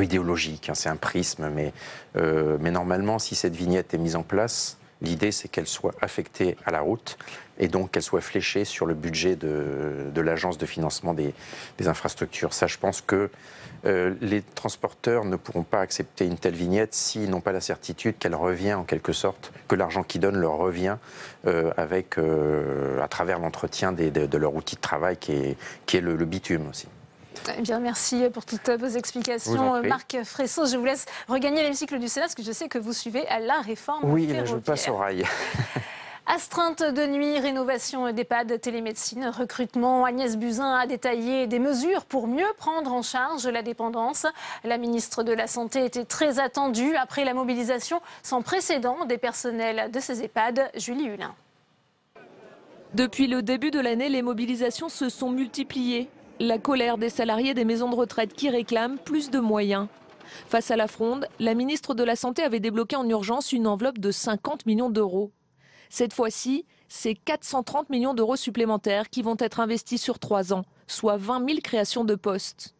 idéologique, hein, c'est un prisme, mais normalement si cette vignette est mise en place, l'idée c'est qu'elle soit affectée à la route et donc qu'elle soit fléchée sur le budget de l'agence de financement des infrastructures. Ça, je pense que les transporteurs ne pourront pas accepter une telle vignette s'ils n'ont pas la certitude qu'elle revient en quelque sorte, que l'argent qu'ils donnent leur revient à travers l'entretien de leur outil de travail qui est le bitume aussi. Eh bien, merci pour toutes vos explications. Marc Fressos, je vous laisse regagner l'hémicycle du Sénat parce que je sais que vous suivez la réforme ferroviaire. Oui, je passe au rail. Astreinte de nuit, rénovation d'EHPAD, télémédecine, recrutement. Agnès Buzyn a détaillé des mesures pour mieux prendre en charge la dépendance. La ministre de la Santé était très attendue après la mobilisation sans précédent des personnels de ces EHPAD. Julie Hulin. Depuis le début de l'année, les mobilisations se sont multipliées. La colère des salariés des maisons de retraite qui réclament plus de moyens. Face à la fronde, la ministre de la Santé avait débloqué en urgence une enveloppe de 50 millions d'euros. Cette fois-ci, c'est 430 millions d'euros supplémentaires qui vont être investis sur 3 ans, soit 20 000 créations de postes.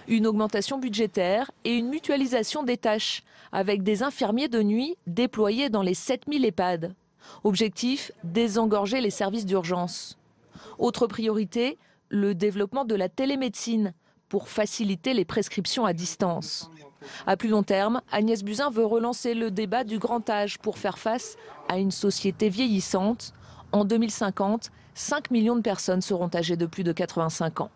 Une augmentation budgétaire et une mutualisation des tâches, avec des infirmiers de nuit déployés dans les 7 000 EHPAD. Objectif, désengorger les services d'urgence. Autre priorité, le développement de la télémédecine pour faciliter les prescriptions à distance. À plus long terme, Agnès Buzyn veut relancer le débat du grand âge pour faire face à une société vieillissante. En 2050, 5 millions de personnes seront âgées de plus de 85 ans.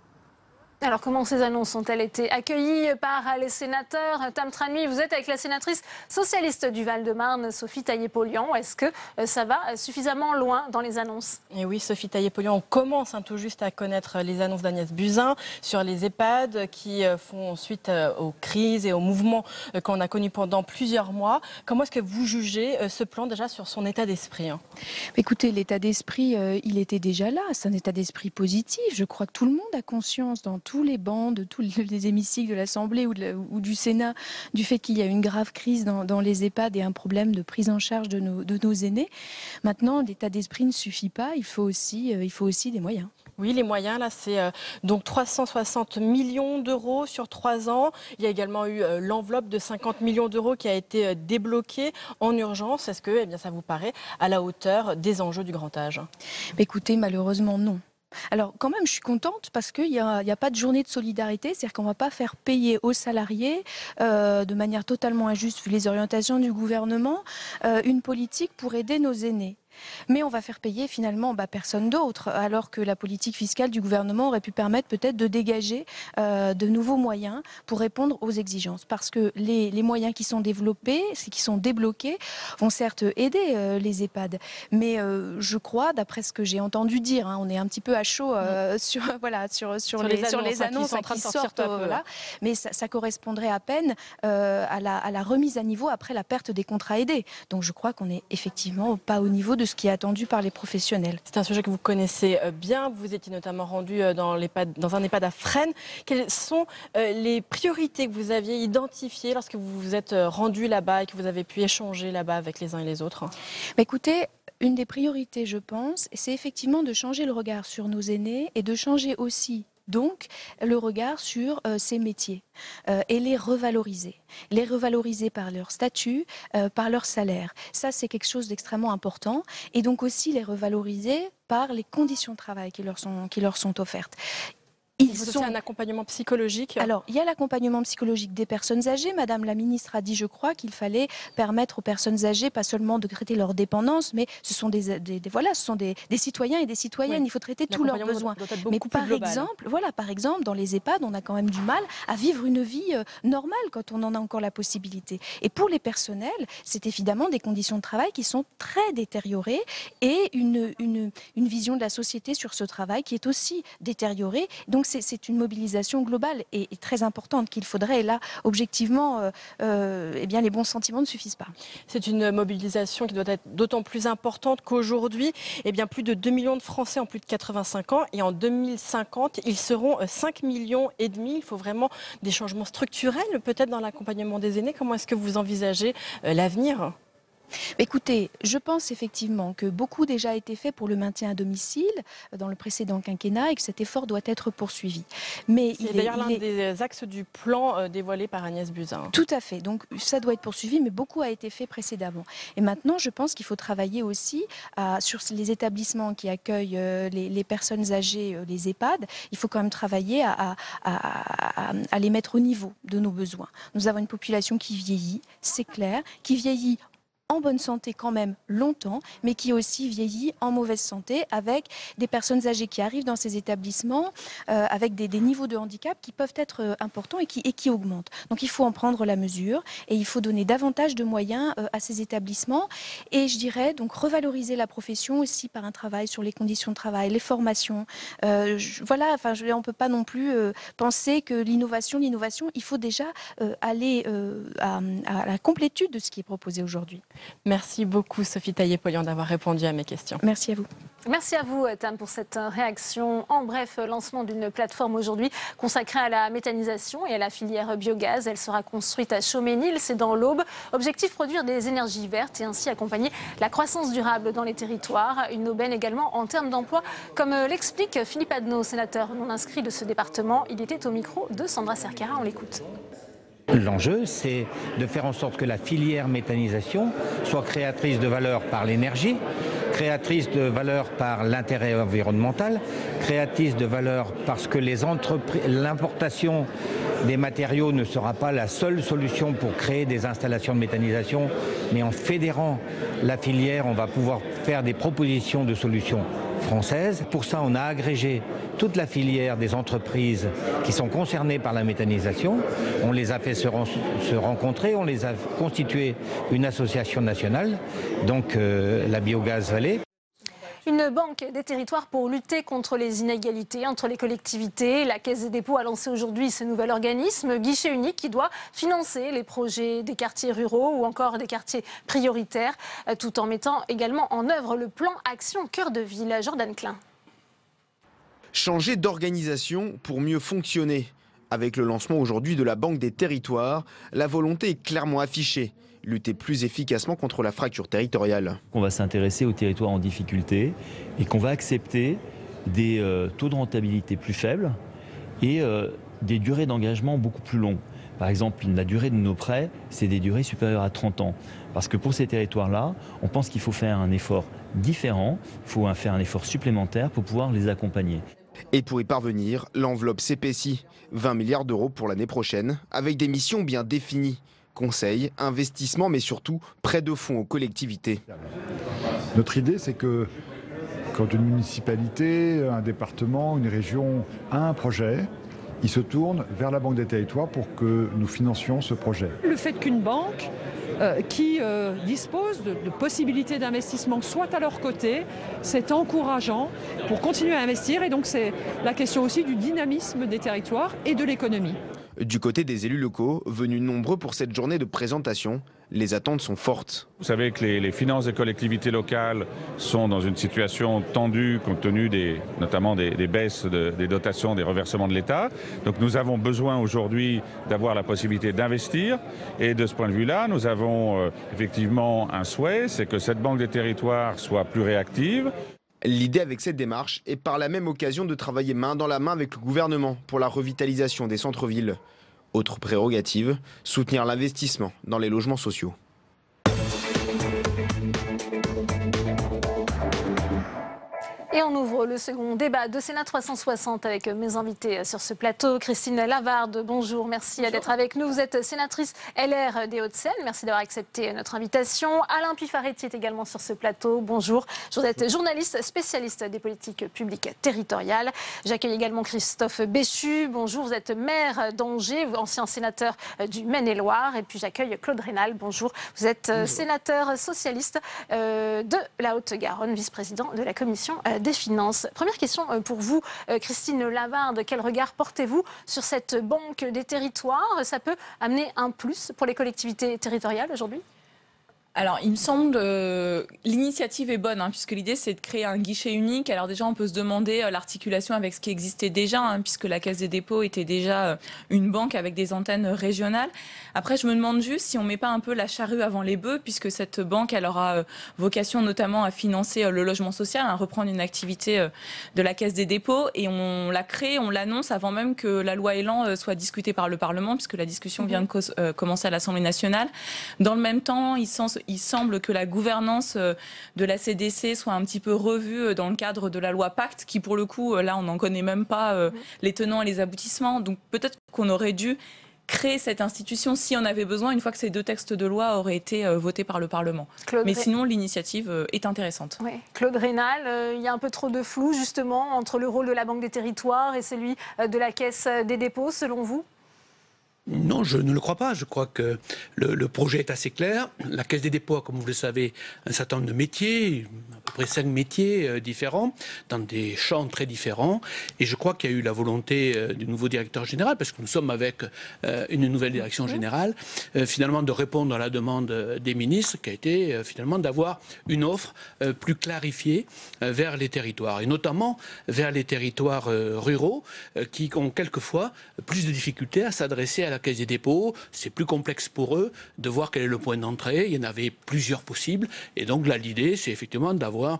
Alors, comment ces annonces ont-elles été accueillies par les sénateurs? Tam Tranui, vous êtes avec la sénatrice socialiste du Val-de-Marne, Sophie Taillé-Polian. Est-ce que ça va suffisamment loin dans les annonces? Et oui, Sophie Taillé-Polian, on commence tout juste à connaître les annonces d'Agnès Buzyn sur les EHPAD qui font suite aux crises et aux mouvements qu'on a connus pendant plusieurs mois. Comment est-ce que vous jugez ce plan déjà sur son état d'esprit? Écoutez, l'état d'esprit, il était déjà là. C'est un état d'esprit positif. Je crois que tout le monde a conscience dans tous les bancs, de tous les hémicycles de l'Assemblée ou du Sénat, du fait qu'il y a une grave crise dans les EHPAD et un problème de prise en charge de nos aînés. Maintenant, l'état d'esprit ne suffit pas, il faut aussi des moyens. Oui, les moyens, là, c'est donc 360 millions d'euros sur 3 ans. Il y a également eu l'enveloppe de 50 millions d'euros qui a été débloquée en urgence. Est-ce que ça vous paraît à la hauteur des enjeux du grand âge? Écoutez, malheureusement, non. Alors quand même, je suis contente parce qu'il n'y a pas de journée de solidarité, c'est-à-dire qu'on ne va pas faire payer aux salariés de manière totalement injuste, vu les orientations du gouvernement, une politique pour aider nos aînés. Mais on va faire payer finalement personne d'autre, alors que la politique fiscale du gouvernement aurait pu permettre peut-être de dégager de nouveaux moyens pour répondre aux exigences. Parce que les moyens qui sont développés, qui sont débloqués, vont certes aider les EHPAD. Mais je crois, d'après ce que j'ai entendu dire, on est un petit peu à chaud sur les annonces qui sortent. Mais ça correspondrait à peine à la remise à niveau après la perte des contrats aidés. Donc je crois qu'on n'est effectivement pas au niveau de ce qui est attendu par les professionnels. C'est un sujet que vous connaissez bien. Vous étiez notamment rendu dans un EHPAD à Fresnes. Quelles sont les priorités que vous aviez identifiées lorsque vous vous êtes rendu là-bas et que vous avez pu échanger là-bas avec les uns et les autres? Écoutez, une des priorités, je pense, c'est effectivement de changer le regard sur nos aînés et de changer aussi donc le regard sur ces métiers et les revaloriser par leur statut, par leur salaire. Ça, c'est quelque chose d'extrêmement important. Et donc aussi les revaloriser par les conditions de travail qui leur sont offertes. Vous avez un accompagnement psychologique? Alors, il y a l'accompagnement psychologique des personnes âgées. Madame la ministre a dit, je crois, qu'il fallait permettre aux personnes âgées, pas seulement de traiter leur dépendance, mais ce sont des citoyens et des citoyennes. Oui. Il faut traiter tous leurs besoins. Mais par exemple, dans les EHPAD, on a quand même du mal à vivre une vie normale quand on en a encore la possibilité. Et pour les personnels, c'est évidemment des conditions de travail qui sont très détériorées et une vision de la société sur ce travail qui est aussi détériorée. Donc, c'est une mobilisation globale et très importante qu'il faudrait. Et là, objectivement, les bons sentiments ne suffisent pas. C'est une mobilisation qui doit être d'autant plus importante qu'aujourd'hui, plus de 2 millions de Français ont plus de 85 ans. Et en 2050, ils seront 5,5 millions. Il faut vraiment des changements structurels, peut-être dans l'accompagnement des aînés. Comment est-ce que vous envisagez l'avenir ? Écoutez, je pense effectivement que beaucoup déjà a été fait pour le maintien à domicile dans le précédent quinquennat et que cet effort doit être poursuivi. C'est d'ailleurs l'un des axes du plan dévoilé par Agnès Buzyn. Tout à fait, donc ça doit être poursuivi, mais beaucoup a été fait précédemment. Et maintenant, je pense qu'il faut travailler aussi sur les établissements qui accueillent les personnes âgées, les EHPAD. Il faut quand même travailler à les mettre au niveau de nos besoins. Nous avons une population qui vieillit, c'est clair, qui vieillit en bonne santé quand même longtemps, mais qui aussi vieillit en mauvaise santé avec des personnes âgées qui arrivent dans ces établissements avec des niveaux de handicap qui peuvent être importants et qui augmentent. Donc il faut en prendre la mesure et il faut donner davantage de moyens à ces établissements et je dirais donc revaloriser la profession aussi par un travail sur les conditions de travail, les formations. On ne peut pas non plus penser que l'innovation, il faut déjà aller à la complétude de ce qui est proposé aujourd'hui. Merci beaucoup Sophie Taillé-Polian d'avoir répondu à mes questions. Merci à vous. Merci à vous Tam pour cette réaction. En bref, lancement d'une plateforme aujourd'hui consacrée à la méthanisation et à la filière biogaz. Elle sera construite à Chauménil, c'est dans l'Aube. Objectif, produire des énergies vertes et ainsi accompagner la croissance durable dans les territoires. Une aubaine également en termes d'emploi, comme l'explique Philippe Adnaud, sénateur non inscrit de ce département. Il était au micro de Sandra Cercara, on l'écoute. L'enjeu, c'est de faire en sorte que la filière méthanisation soit créatrice de valeur par l'énergie, créatrice de valeur par l'intérêt environnemental, créatrice de valeur parce que l'importation des matériaux ne sera pas la seule solution pour créer des installations de méthanisation, mais en fédérant la filière, on va pouvoir faire des propositions de solutions françaises. Pour ça, on a agrégé toute la filière des entreprises qui sont concernées par la méthanisation. On les a fait se rencontrer, on les a constitué une association nationale, donc la Biogaz Vallée. Une banque des territoires pour lutter contre les inégalités entre les collectivités. La Caisse des dépôts a lancé aujourd'hui ce nouvel organisme, guichet unique, qui doit financer les projets des quartiers ruraux ou encore des quartiers prioritaires, tout en mettant également en œuvre le plan Action Cœur de Ville. Jordan Klein. Changer d'organisation pour mieux fonctionner. Avec le lancement aujourd'hui de la Banque des territoires, la volonté est clairement affichée. Lutter plus efficacement contre la fracture territoriale. On va s'intéresser aux territoires en difficulté et qu'on va accepter des taux de rentabilité plus faibles et des durées d'engagement beaucoup plus longues. Par exemple, la durée de nos prêts, c'est des durées supérieures à 30 ans. Parce que pour ces territoires-là, on pense qu'il faut faire un effort différent, il faut faire un effort supplémentaire pour pouvoir les accompagner. Et pour y parvenir, l'enveloppe s'épaissit, 20 milliards d'euros pour l'année prochaine, avec des missions bien définies. Conseil, investissement, mais surtout prêt de fonds aux collectivités. Notre idée, c'est que quand une municipalité, un département, une région a un projet, il se tourne vers la Banque des territoires pour que nous financions ce projet. Le fait qu'une banque qui dispose de possibilités d'investissement soit à leur côté, c'est encourageant pour continuer à investir, et donc c'est la question aussi du dynamisme des territoires et de l'économie. Du côté des élus locaux, venus nombreux pour cette journée de présentation, les attentes sont fortes. Vous savez que les finances des collectivités locales sont dans une situation tendue compte tenu notamment des baisses des dotations, des reversements de l'État. Donc nous avons besoin aujourd'hui d'avoir la possibilité d'investir. Et de ce point de vue-là, nous avons effectivement un souhait, c'est que cette Banque des territoires soit plus réactive. L'idée avec cette démarche est par la même occasion de travailler main dans la main avec le gouvernement pour la revitalisation des centres-villes. Autre prérogative, soutenir l'investissement dans les logements sociaux. Et on ouvre le second débat de Sénat 360 avec mes invités sur ce plateau. Christine Lavarde, bonjour, merci d'être avec nous. Vous êtes sénatrice LR des Hauts-de-Seine, merci d'avoir accepté notre invitation. Alain Pifaretti est également sur ce plateau, bonjour. Vous êtes journaliste spécialiste des politiques publiques territoriales. J'accueille également Christophe Béchu, bonjour, vous êtes maire d'Angers, ancien sénateur du Maine-et-Loire. Et puis j'accueille Claude Rénal, bonjour, vous êtes sénateur socialiste de la Haute-Garonne, vice-président de la commission des finances. Première question pour vous, Christine Lavarde. Quel regard portez-vous sur cette banque des territoires? Ça peut amener un plus pour les collectivités territoriales aujourd'hui? Alors, il me semble l'initiative est bonne, puisque l'idée, c'est de créer un guichet unique. Alors déjà, on peut se demander l'articulation avec ce qui existait déjà, puisque la Caisse des dépôts était déjà une banque avec des antennes régionales. Après, je me demande juste si on ne met pas un peu la charrue avant les bœufs, puisque cette banque, elle aura vocation notamment à financer le logement social, à reprendre une activité de la Caisse des dépôts. Et on la crée, on l'annonce avant même que la loi Elan soit discutée par le Parlement, puisque la discussion vient de commencer à l'Assemblée nationale. Dans le même temps, il semble que la gouvernance de la CDC soit un petit peu revue dans le cadre de la loi Pacte, qui pour le coup, là, on n'en connaît même pas les tenants et les aboutissements. Donc peut-être qu'on aurait dû créer cette institution si on avait besoin, une fois que ces deux textes de loi auraient été votés par le Parlement. Mais sinon, l'initiative est intéressante. Oui. Claude Rénal, il y a un peu trop de flou justement entre le rôle de la Banque des territoires et celui de la Caisse des dépôts, selon vous? Non, je ne le crois pas. Je crois que le projet est assez clair. La Caisse des dépôts a, comme vous le savez, un certain nombre de métiers, à peu près 5 métiers différents, dans des champs très différents. Et je crois qu'il y a eu la volonté du nouveau directeur général, parce que nous sommes avec une nouvelle direction générale, finalement de répondre à la demande des ministres, qui a été finalement d'avoir une offre plus clarifiée vers les territoires, et notamment vers les territoires ruraux, qui ont quelquefois plus de difficultés à s'adresser à la Caisse des dépôts. C'est plus complexe pour eux de voir quel est le point d'entrée. Il y en avait plusieurs possibles. Et donc là, l'idée, c'est effectivement d'avoir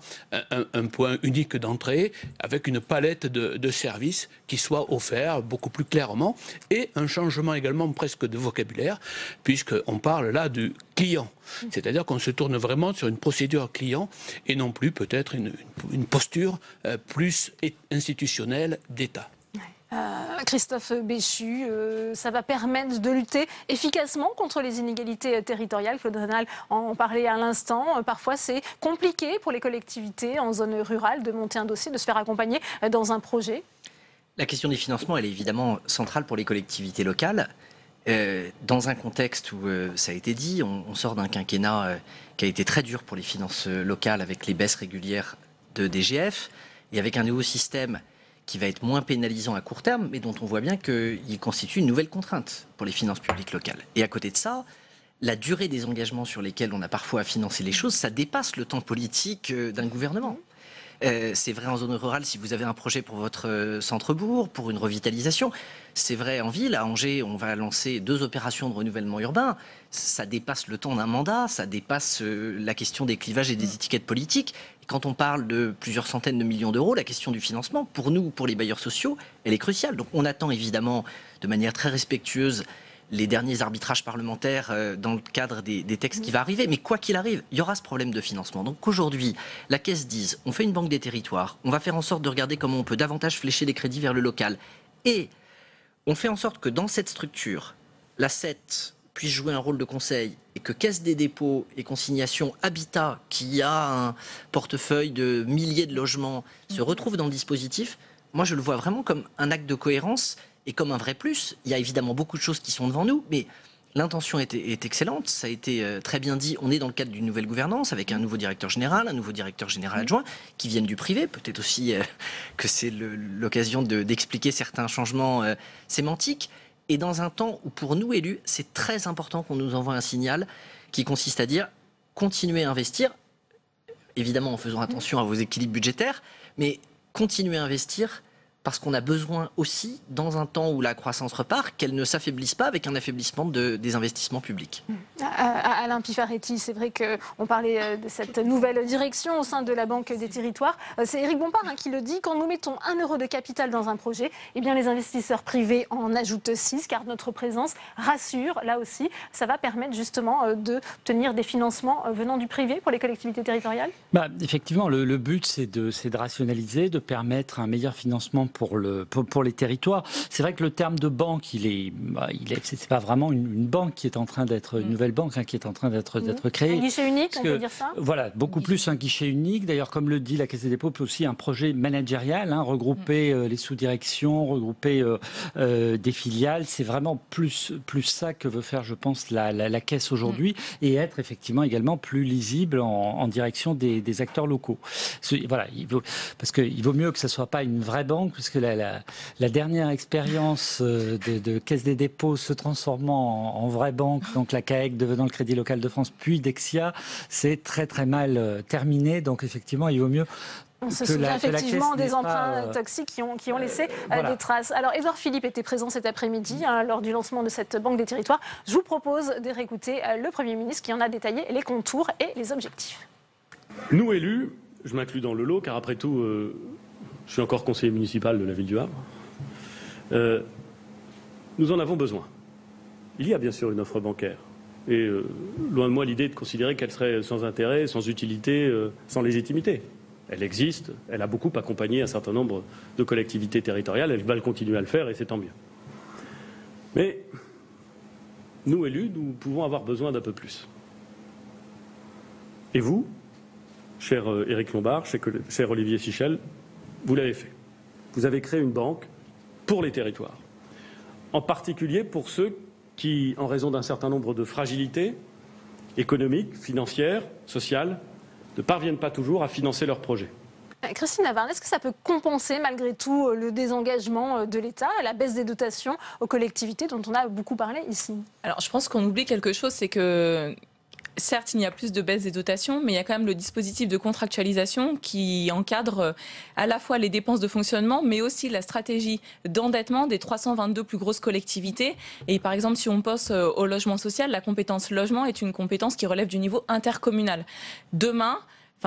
un point unique d'entrée avec une palette de services qui soit offert beaucoup plus clairement, et un changement également presque de vocabulaire, puisqu'on parle là du client. C'est-à-dire qu'on se tourne vraiment sur une procédure client et non plus peut-être une posture plus institutionnelle d'État. Christophe Béchu, ça va permettre de lutter efficacement contre les inégalités territoriales. Claude Rénal en parlait à l'instant. Parfois, c'est compliqué pour les collectivités en zone rurale de monter un dossier, de se faire accompagner dans un projet. La question des financements, elle est évidemment centrale pour les collectivités locales. Dans un contexte où, ça a été dit, on sort d'un quinquennat qui a été très dur pour les finances locales avec les baisses régulières de DGF et avec un nouveau système qui va être moins pénalisant à court terme, mais dont on voit bien qu'il constitue une nouvelle contrainte pour les finances publiques locales. Et à côté de ça, la durée des engagements sur lesquels on a parfois à financer les choses, ça dépasse le temps politique d'un gouvernement. C'est vrai en zone rurale si vous avez un projet pour votre centre-bourg, pour une revitalisation. C'est vrai en ville. À Angers, on va lancer 2 opérations de renouvellement urbain. Ça dépasse le temps d'un mandat, ça dépasse la question des clivages et des étiquettes politiques. Et quand on parle de plusieurs centaines de millions d'euros, la question du financement, pour nous, pour les bailleurs sociaux, elle est cruciale. Donc on attend évidemment de manière très respectueuse les derniers arbitrages parlementaires dans le cadre des textes qui vont arriver. Mais quoi qu'il arrive, il y aura ce problème de financement. Donc aujourd'hui, la Caisse dise, on fait une banque des territoires, on va faire en sorte de regarder comment on peut davantage flécher les crédits vers le local. Et on fait en sorte que dans cette structure, l'asset puisse jouer un rôle de conseil et que Caisse des dépôts et consignations Habitat, qui a un portefeuille de milliers de logements, se retrouve dans le dispositif, moi je le vois vraiment comme un acte de cohérence et comme un vrai plus. Il y a évidemment beaucoup de choses qui sont devant nous, mais l'intention est excellente, ça a été très bien dit. On est dans le cadre d'une nouvelle gouvernance avec un nouveau directeur général, un nouveau directeur général adjoint qui viennent du privé. Peut-être aussi que c'est l'occasion d'expliquer certains changements sémantiques. Et dans un temps où pour nous élus, c'est très important qu'on nous envoie un signal qui consiste à dire continuez à investir, évidemment en faisant attention à vos équilibres budgétaires, mais continuez à investir parce qu'on a besoin aussi, dans un temps où la croissance repart, qu'elle ne s'affaiblisse pas avec un affaiblissement des investissements publics. Alain Pifaretti, c'est vrai qu'on parlait de cette nouvelle direction au sein de la Banque des Territoires. C'est Éric Bompard qui le dit, quand nous mettons 1 euro de capital dans un projet, eh bien les investisseurs privés en ajoutent 6, car notre présence rassure, là aussi. Ça va permettre justement d'obtenir des financements venant du privé pour les collectivités territoriales ? Effectivement, le but, c'est de rationaliser, de permettre un meilleur financement pour les territoires. C'est vrai que le terme de banque, c'est pas vraiment une banque qui est en train d'être, une nouvelle banque qui est en train d'être créée. Un guichet unique, on peut dire ça ? Voilà, beaucoup plus un guichet unique. D'ailleurs, comme le dit la Caisse des dépôts, puis aussi un projet managérial, regrouper les sous-directions, regrouper des filiales. C'est vraiment plus ça que veut faire, je pense, la Caisse aujourd'hui, et être effectivement également plus lisible en direction des acteurs locaux. Voilà, parce qu'il vaut mieux que ça soit pas une vraie banque, parce que la dernière expérience de Caisse des dépôts se transformant en vraie banque, donc la CAEC devenant le Crédit local de France, puis Dexia, c'est très très mal terminé. Donc effectivement, il vaut mieux. On se souvient effectivement des emprunts toxiques qui ont laissé des traces. Alors, Édouard Philippe était présent cet après-midi lors du lancement de cette Banque des Territoires. Je vous propose de réécouter le Premier ministre qui en a détaillé les contours et les objectifs. Nous, élus, je m'inclus dans le lot, car après tout, je suis encore conseiller municipal de la ville du Havre, nous en avons besoin. Il y a bien sûr une offre bancaire. Et loin de moi l'idée de considérer qu'elle serait sans intérêt, sans utilité, sans légitimité. Elle existe, elle a beaucoup accompagné un certain nombre de collectivités territoriales, elle va le continuer à le faire et c'est tant mieux. Mais nous, élus, nous pouvons avoir besoin d'un peu plus. Et vous, cher Éric Lombard, cher Olivier Sichel, vous l'avez fait. Vous avez créé une banque pour les territoires, en particulier pour ceux qui, en raison d'un certain nombre de fragilités économiques, financières, sociales, ne parviennent pas toujours à financer leurs projets. Christine Lavarde, est-ce que ça peut compenser malgré tout le désengagement de l'État, la baisse des dotations aux collectivités dont on a beaucoup parlé ici ? Alors je pense qu'on oublie quelque chose, c'est que certes, il y a plus de baisse des dotations, mais il y a quand même le dispositif de contractualisation qui encadre à la fois les dépenses de fonctionnement, mais aussi la stratégie d'endettement des 322 plus grosses collectivités. Et par exemple, si on pense au logement social, la compétence logement est une compétence qui relève du niveau intercommunal. Demain,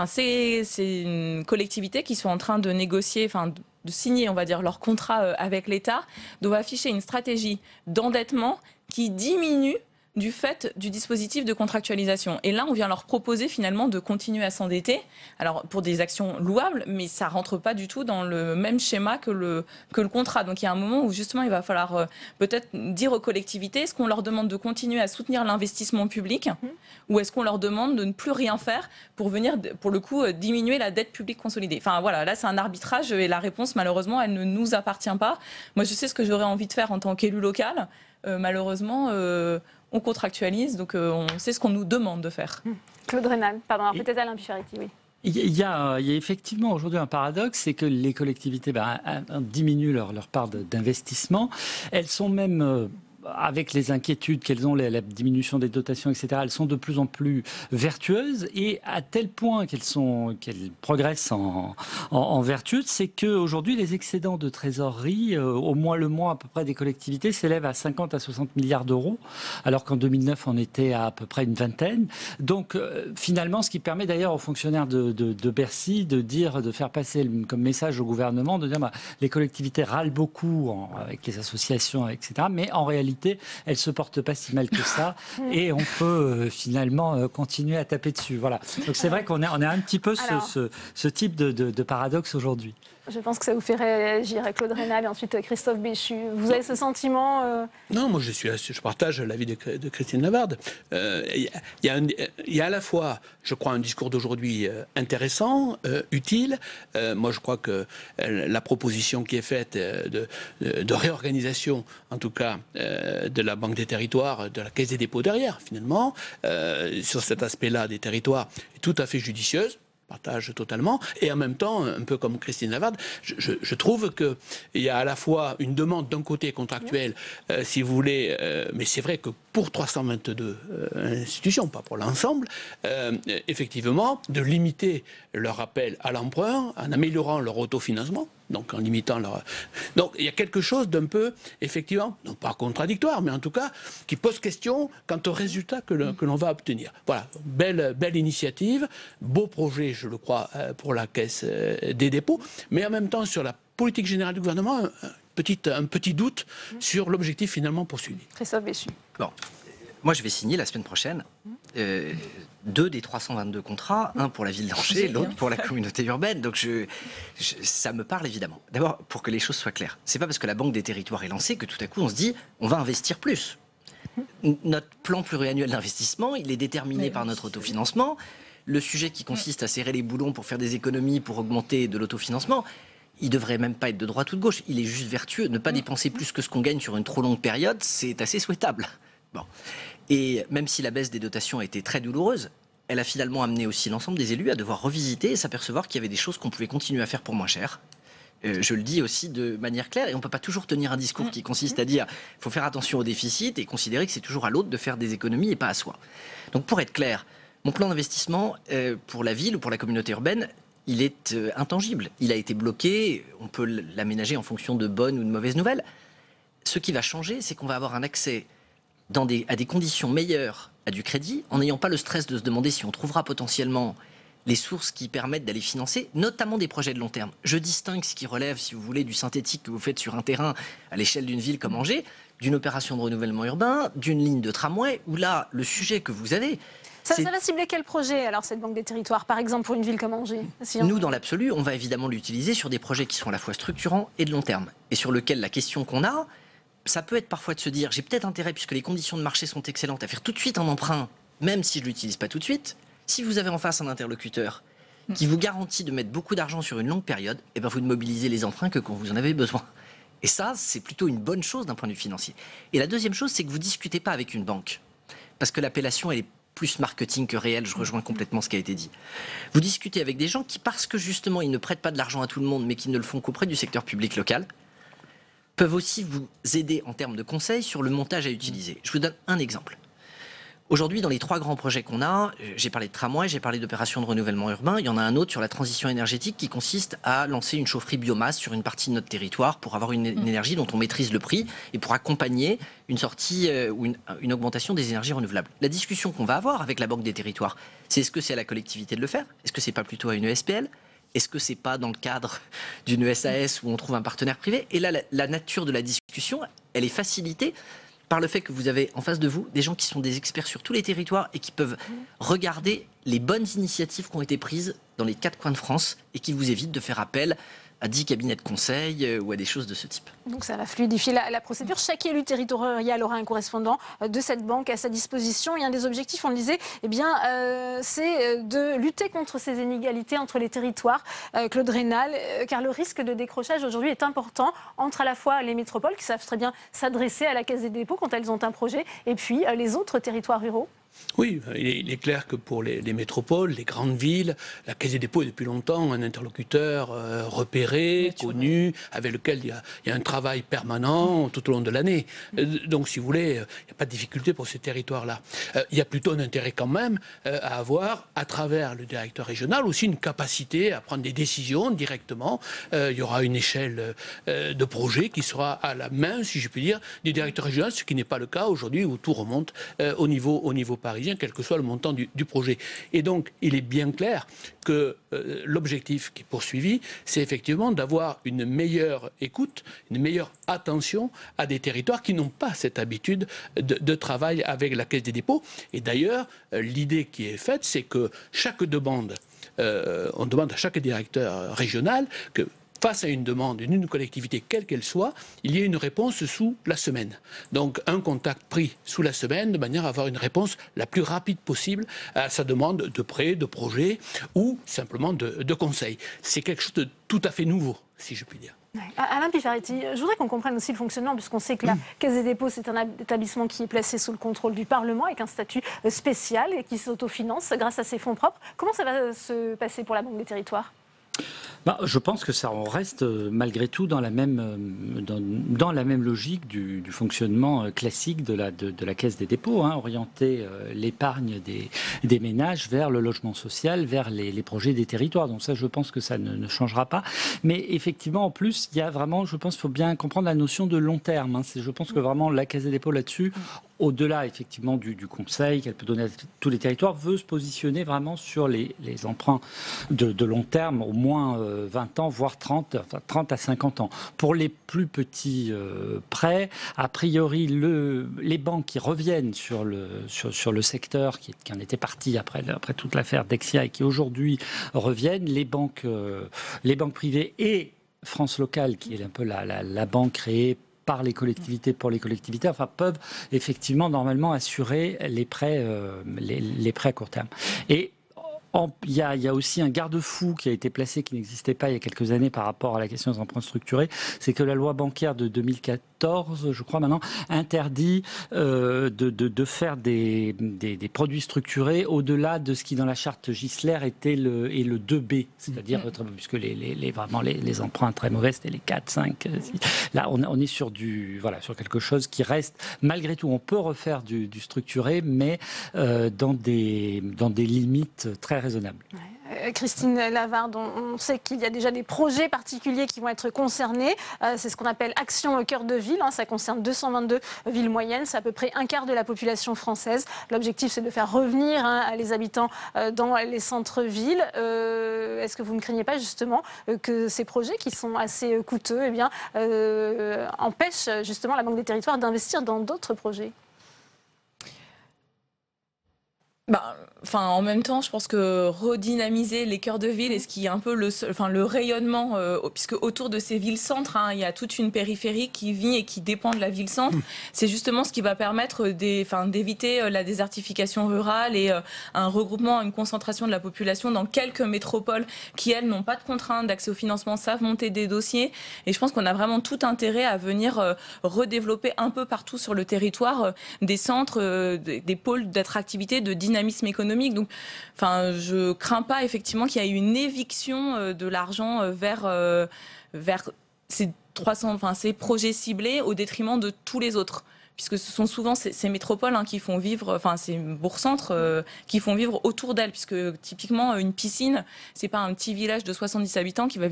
c'est une collectivité qui sont en train de négocier, de signer, on va dire, leur contrat avec l'État, doit afficher une stratégie d'endettement qui diminue du fait du dispositif de contractualisation. Et là, on vient leur proposer finalement de continuer à s'endetter, alors pour des actions louables, mais ça ne rentre pas du tout dans le même schéma que le contrat. Donc il y a un moment où justement il va falloir peut-être dire aux collectivités, est-ce qu'on leur demande de continuer à soutenir l'investissement public ou est-ce qu'on leur demande de ne plus rien faire pour venir, pour le coup, diminuer la dette publique consolidée. Enfin voilà, là c'est un arbitrage et la réponse malheureusement elle ne nous appartient pas. Moi je sais ce que j'aurais envie de faire en tant qu'élu local. Malheureusement, on contractualise, donc on sait ce qu'on nous demande de faire. Claude Rénal, pardon, peut-être Alain Pifaretti, oui. Il y a effectivement aujourd'hui un paradoxe, c'est que les collectivités diminuent leur part d'investissement. Elles sont même avec les inquiétudes qu'elles ont, la diminution des dotations, etc., elles sont de plus en plus vertueuses et à tel point qu'elles progressent en vertu, c'est qu'aujourd'hui, les excédents de trésorerie, au moins le mois à peu près des collectivités, s'élèvent à 50 à 60 milliards d'euros, alors qu'en 2009, on était à peu près une vingtaine. Donc, finalement, ce qui permet d'ailleurs aux fonctionnaires de Bercy de faire passer comme message au gouvernement, de dire les collectivités râlent beaucoup avec les associations, etc., mais en réalité, légitimité, elle se porte pas si mal que ça, et on peut finalement continuer à taper dessus. Voilà. Donc c'est vrai qu'on a un petit peu ce type de paradoxe aujourd'hui. Je pense que ça vous fait réagir, Claude Raynal et ensuite Christophe Béchu. Vous avez ce sentiment Non, moi je partage l'avis de Christine Lavarde. Il y a à la fois, je crois, un discours d'aujourd'hui intéressant, utile. Moi je crois que la proposition qui est faite de réorganisation, en tout cas, de la Banque des Territoires, de la Caisse des dépôts derrière, finalement, sur cet aspect-là des territoires, est tout à fait judicieuse. Partage totalement, et en même temps, un peu comme Christine Lavarde, je trouve qu'il y a à la fois une demande d'un côté contractuelle, si vous voulez, mais c'est vrai que pour 322 institutions, pas pour l'ensemble, effectivement, de limiter leur appel à l'emprunt en améliorant leur autofinancement, donc en limitant leur... Donc il y a quelque chose d'un peu, effectivement, non pas contradictoire, mais en tout cas, qui pose question quant au résultat que l'on va obtenir. Voilà, belle initiative, beau projet, je le crois, pour la Caisse des dépôts, mais en même temps, sur la politique générale du gouvernement, un petit doute sur l'objectif finalement poursuivi. Christophe Béchu. Bon, moi je vais signer la semaine prochaine 2 des 322 contrats, un pour la ville d'Angers, l'autre pour la communauté urbaine. Donc ça me parle évidemment. D'abord, pour que les choses soient claires, c'est pas parce que la Banque des Territoires est lancée que tout à coup on se dit on va investir plus. Notre plan pluriannuel d'investissement, il est déterminé par notre autofinancement. Le sujet qui consiste à serrer les boulons pour faire des économies, pour augmenter de l'autofinancement, il devrait même pas être de droite ou de gauche. Il est juste vertueux. Ne pas dépenser plus que ce qu'on gagne sur une trop longue période, c'est assez souhaitable. Bon. Et même si la baisse des dotations a été très douloureuse, elle a finalement amené aussi l'ensemble des élus à devoir revisiter et s'apercevoir qu'il y avait des choses qu'on pouvait continuer à faire pour moins cher. Je le dis aussi de manière claire, et on ne peut pas toujours tenir un discours qui consiste à dire il faut faire attention au déficit et considérer que c'est toujours à l'autre de faire des économies et pas à soi. Donc pour être clair, mon plan d'investissement pour la ville ou pour la communauté urbaine, il est intangible. Il a été bloqué, on peut l'aménager en fonction de bonnes ou de mauvaises nouvelles. Ce qui va changer, c'est qu'on va avoir un accès à des conditions meilleures à du crédit, en n'ayant pas le stress de se demander si on trouvera potentiellement les sources qui permettent d'aller financer, notamment des projets de long terme. Je distingue ce qui relève, si vous voulez, du synthétique que vous faites sur un terrain à l'échelle d'une ville comme Angers, d'une opération de renouvellement urbain, d'une ligne de tramway, où là, le sujet que vous avez... Ça va cibler quel projet, alors, cette Banque des Territoires, par exemple, pour une ville comme Angers? Nous, dans l'absolu, on va évidemment l'utiliser sur des projets qui sont à la fois structurants et de long terme, et sur lesquels la question qu'on a, ça peut être parfois de se dire, j'ai peut-être intérêt, puisque les conditions de marché sont excellentes, à faire tout de suite un emprunt, même si je ne l'utilise pas tout de suite. Si vous avez en face un interlocuteur qui vous garantit de mettre beaucoup d'argent sur une longue période, eh ben vous ne mobilisez les emprunts que quand vous en avez besoin. Et ça, c'est plutôt une bonne chose d'un point de vue financier. Et la deuxième chose, c'est que vous ne discutez pas avec une banque. Parce que l'appellation, elle est plus marketing que réelle, je rejoins complètement ce qui a été dit. Vous discutez avec des gens qui, parce que justement, ils ne prêtent pas de l'argent à tout le monde, mais qui ne le font qu'auprès du secteur public local, peuvent aussi vous aider en termes de conseils sur le montage à utiliser. Je vous donne un exemple. Aujourd'hui, dans les 3 grands projets qu'on a, j'ai parlé de tramway, j'ai parlé d'opérations de renouvellement urbain, il y en a un autre sur la transition énergétique qui consiste à lancer une chaufferie biomasse sur une partie de notre territoire pour avoir une énergie dont on maîtrise le prix et pour accompagner une sortie ou une augmentation des énergies renouvelables. La discussion qu'on va avoir avec la Banque des Territoires, c'est est-ce que c'est à la collectivité de le faire? Est-ce que c'est pas plutôt à une ESPL? Est-ce que c'est pas dans le cadre d'une SAS où on trouve un partenaire privé? Et là, la nature de la discussion, elle est facilitée par le fait que vous avez en face de vous des gens qui sont des experts sur tous les territoires et qui peuvent regarder les bonnes initiatives qui ont été prises dans les 4 coins de France et qui vous évitent de faire appel à 10 cabinets de conseil ou à des choses de ce type. Donc ça va fluidifier la procédure. Chaque élu territorial aura un correspondant de cette banque à sa disposition. Et un des objectifs, on le disait, c'est de lutter contre ces inégalités entre les territoires. Claude Raynal, car le risque de décrochage aujourd'hui est important entre à la fois les métropoles qui savent très bien s'adresser à la Caisse des dépôts quand elles ont un projet et puis les autres territoires ruraux. Oui, il est clair que pour les métropoles, les grandes villes, la Caisse des dépôts est depuis longtemps un interlocuteur repéré, connu, avec lequel il y a un travail permanent tout au long de l'année. Donc, si vous voulez, il n'y a pas de difficulté pour ces territoires-là. Il y a plutôt un intérêt quand même à avoir, à travers le directeur régional, aussi une capacité à prendre des décisions directement. Il y aura une échelle de projet qui sera à la main, si je puis dire, du directeur régional, ce qui n'est pas le cas aujourd'hui où tout remonte au niveau parisien, quel que soit le montant du projet. Et donc, il est bien clair que l'objectif qui est poursuivi, c'est effectivement d'avoir une meilleure écoute, une meilleure attention à des territoires qui n'ont pas cette habitude de travail avec la Caisse des dépôts. Et d'ailleurs, l'idée qui est faite, c'est que chaque demande, on demande à chaque directeur régional que face à une demande d'une collectivité, quelle qu'elle soit, il y ait une réponse sous la semaine. Donc un contact pris sous la semaine de manière à avoir une réponse la plus rapide possible à sa demande de prêt, de projet ou simplement de conseil. C'est quelque chose de tout à fait nouveau, si je puis dire. Alain Pifaretti, je voudrais qu'on comprenne aussi le fonctionnement, puisqu'on sait que la Caisse des dépôts, c'est un établissement qui est placé sous le contrôle du Parlement avec un statut spécial et qui s'autofinance grâce à ses fonds propres. Comment ça va se passer pour la Banque des Territoires ? Je pense que ça en reste malgré tout dans la même logique du fonctionnement classique de la Caisse des dépôts, orienter l'épargne des ménages vers le logement social, vers les projets des territoires. Donc ça, je pense que ça ne changera pas. Mais effectivement, en plus, il y a vraiment, je pense qu'il faut bien comprendre la notion de long terme. Je pense que vraiment la Caisse des dépôts là-dessus, au-delà effectivement du conseil qu'elle peut donner à tous les territoires, veut se positionner vraiment sur les emprunts de long terme, au moins 20 ans, voire 30 à 50 ans. Pour les plus petits prêts, a priori, les banques qui reviennent sur le secteur, qui en était parti après toute l'affaire Dexia et qui aujourd'hui reviennent, les banques privées et France Locale, qui est un peu la banque créée par les collectivités, pour les collectivités, peuvent effectivement normalement assurer les prêts à court terme. Et il y a aussi un garde-fou qui a été placé, qui n'existait pas il y a quelques années par rapport à la question des emprunts structurés, c'est que la loi bancaire de 2014, je crois maintenant, interdit de faire des produits structurés au-delà de ce qui dans la charte Gisler était le 2B, c'est-à-dire puisque vraiment les emprunts très mauvais, c'était les 4, 5, 6. Là on est sur quelque chose qui reste, malgré tout, on peut refaire du structuré, mais dans des limites très raisonnable. Christine Lavarde, on sait qu'il y a déjà des projets particuliers qui vont être concernés. C'est ce qu'on appelle Action Cœur de Ville. Ça concerne 222 villes moyennes. C'est à peu près un quart de la population française. L'objectif, c'est de faire revenir les habitants dans les centres-villes. Est-ce que vous ne craignez pas justement que ces projets, qui sont assez coûteux, empêchent justement la Banque des Territoires d'investir dans d'autres projets ? En même temps, je pense que redynamiser les cœurs de ville, et ce qui est un peu le rayonnement, puisque autour de ces villes-centres, il y a toute une périphérie qui vit et qui dépend de la ville-centre. C'est justement ce qui va permettre d'éviter la désertification rurale et un regroupement, une concentration de la population dans quelques métropoles qui, elles, n'ont pas de contraintes d'accès au financement, savent monter des dossiers. Et je pense qu'on a vraiment tout intérêt à venir redévelopper un peu partout sur le territoire des centres, des pôles d'attractivité, de dynamisme économique. Donc, je crains pas effectivement qu'il y ait une éviction de l'argent vers ces projets ciblés au détriment de tous les autres. Puisque ce sont souvent ces métropoles qui font vivre, ces bourgs-centres qui font vivre autour d'elles. Puisque typiquement, une piscine, c'est pas un petit village de 70 habitants qui va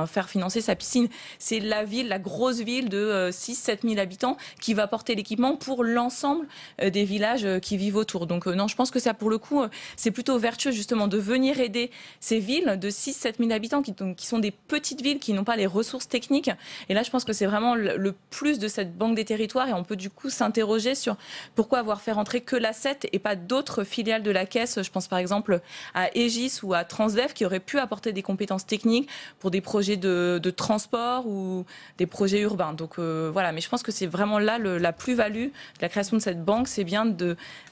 faire financer sa piscine. C'est la ville, la grosse ville de 6-7 000 habitants qui va porter l'équipement pour l'ensemble des villages qui vivent autour. Donc non, je pense que ça, pour le coup, c'est plutôt vertueux justement de venir aider ces villes de 6-7 000 habitants qui sont des petites villes qui n'ont pas les ressources techniques. Et là, je pense que c'est vraiment le plus de cette Banque des Territoires, et on peut du coup s'interroger sur pourquoi avoir fait rentrer que l'A7 et pas d'autres filiales de la Caisse. Je pense par exemple à Aegis ou à Transdev qui auraient pu apporter des compétences techniques pour des projets de transport ou des projets urbains. Donc voilà, mais je pense que c'est vraiment là la plus-value de la création de cette banque, c'est bien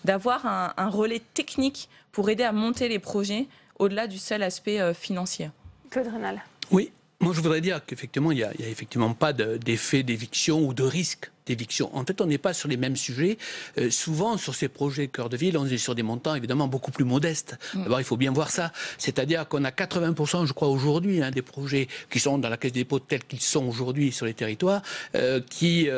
d'avoir un relais technique pour aider à monter les projets au-delà du seul aspect financier. Claude Raynal. Oui, moi je voudrais dire qu'effectivement il n'y a effectivement pas d'effet d'éviction ou de risque d'éviction. En fait, on n'est pas sur les mêmes sujets. Souvent, sur ces projets cœur de ville, on est sur des montants évidemment beaucoup plus modestes. D'abord, il faut bien voir ça. C'est-à-dire qu'on a 80%, je crois, aujourd'hui, des projets qui sont dans la Caisse des dépôts tels qu'ils sont aujourd'hui sur les territoires, qui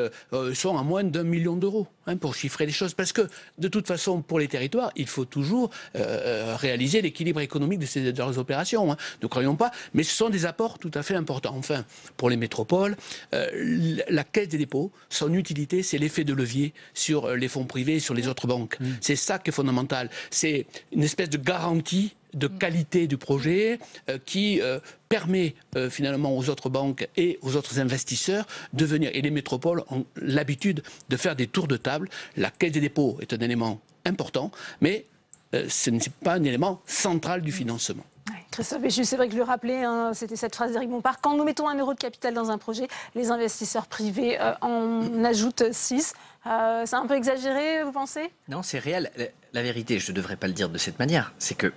sont à moins d'1 million d'euros, pour chiffrer les choses. Parce que, de toute façon, pour les territoires, il faut toujours réaliser l'équilibre économique de leurs opérations. Ne croyons pas. Mais ce sont des apports tout à fait importants. Enfin, pour les métropoles, la Caisse des dépôts, son utilité, c'est l'effet de levier sur les fonds privés, sur les autres banques. C'est ça qui est fondamental. C'est une espèce de garantie de qualité du projet qui permet finalement aux autres banques et aux autres investisseurs de venir. Et les métropoles ont l'habitude de faire des tours de table. La Caisse des dépôts est un élément important, mais ce n'est pas un élément central du financement. Christophe Béchu, c'est vrai que je le rappelais, hein, c'était cette phrase d'Éric Bompard. Quand nous mettons 1 euro de capital dans un projet, les investisseurs privés en ajoutent 6. C'est un peu exagéré, vous pensez? Non, c'est réel. La vérité, je ne devrais pas le dire de cette manière, c'est que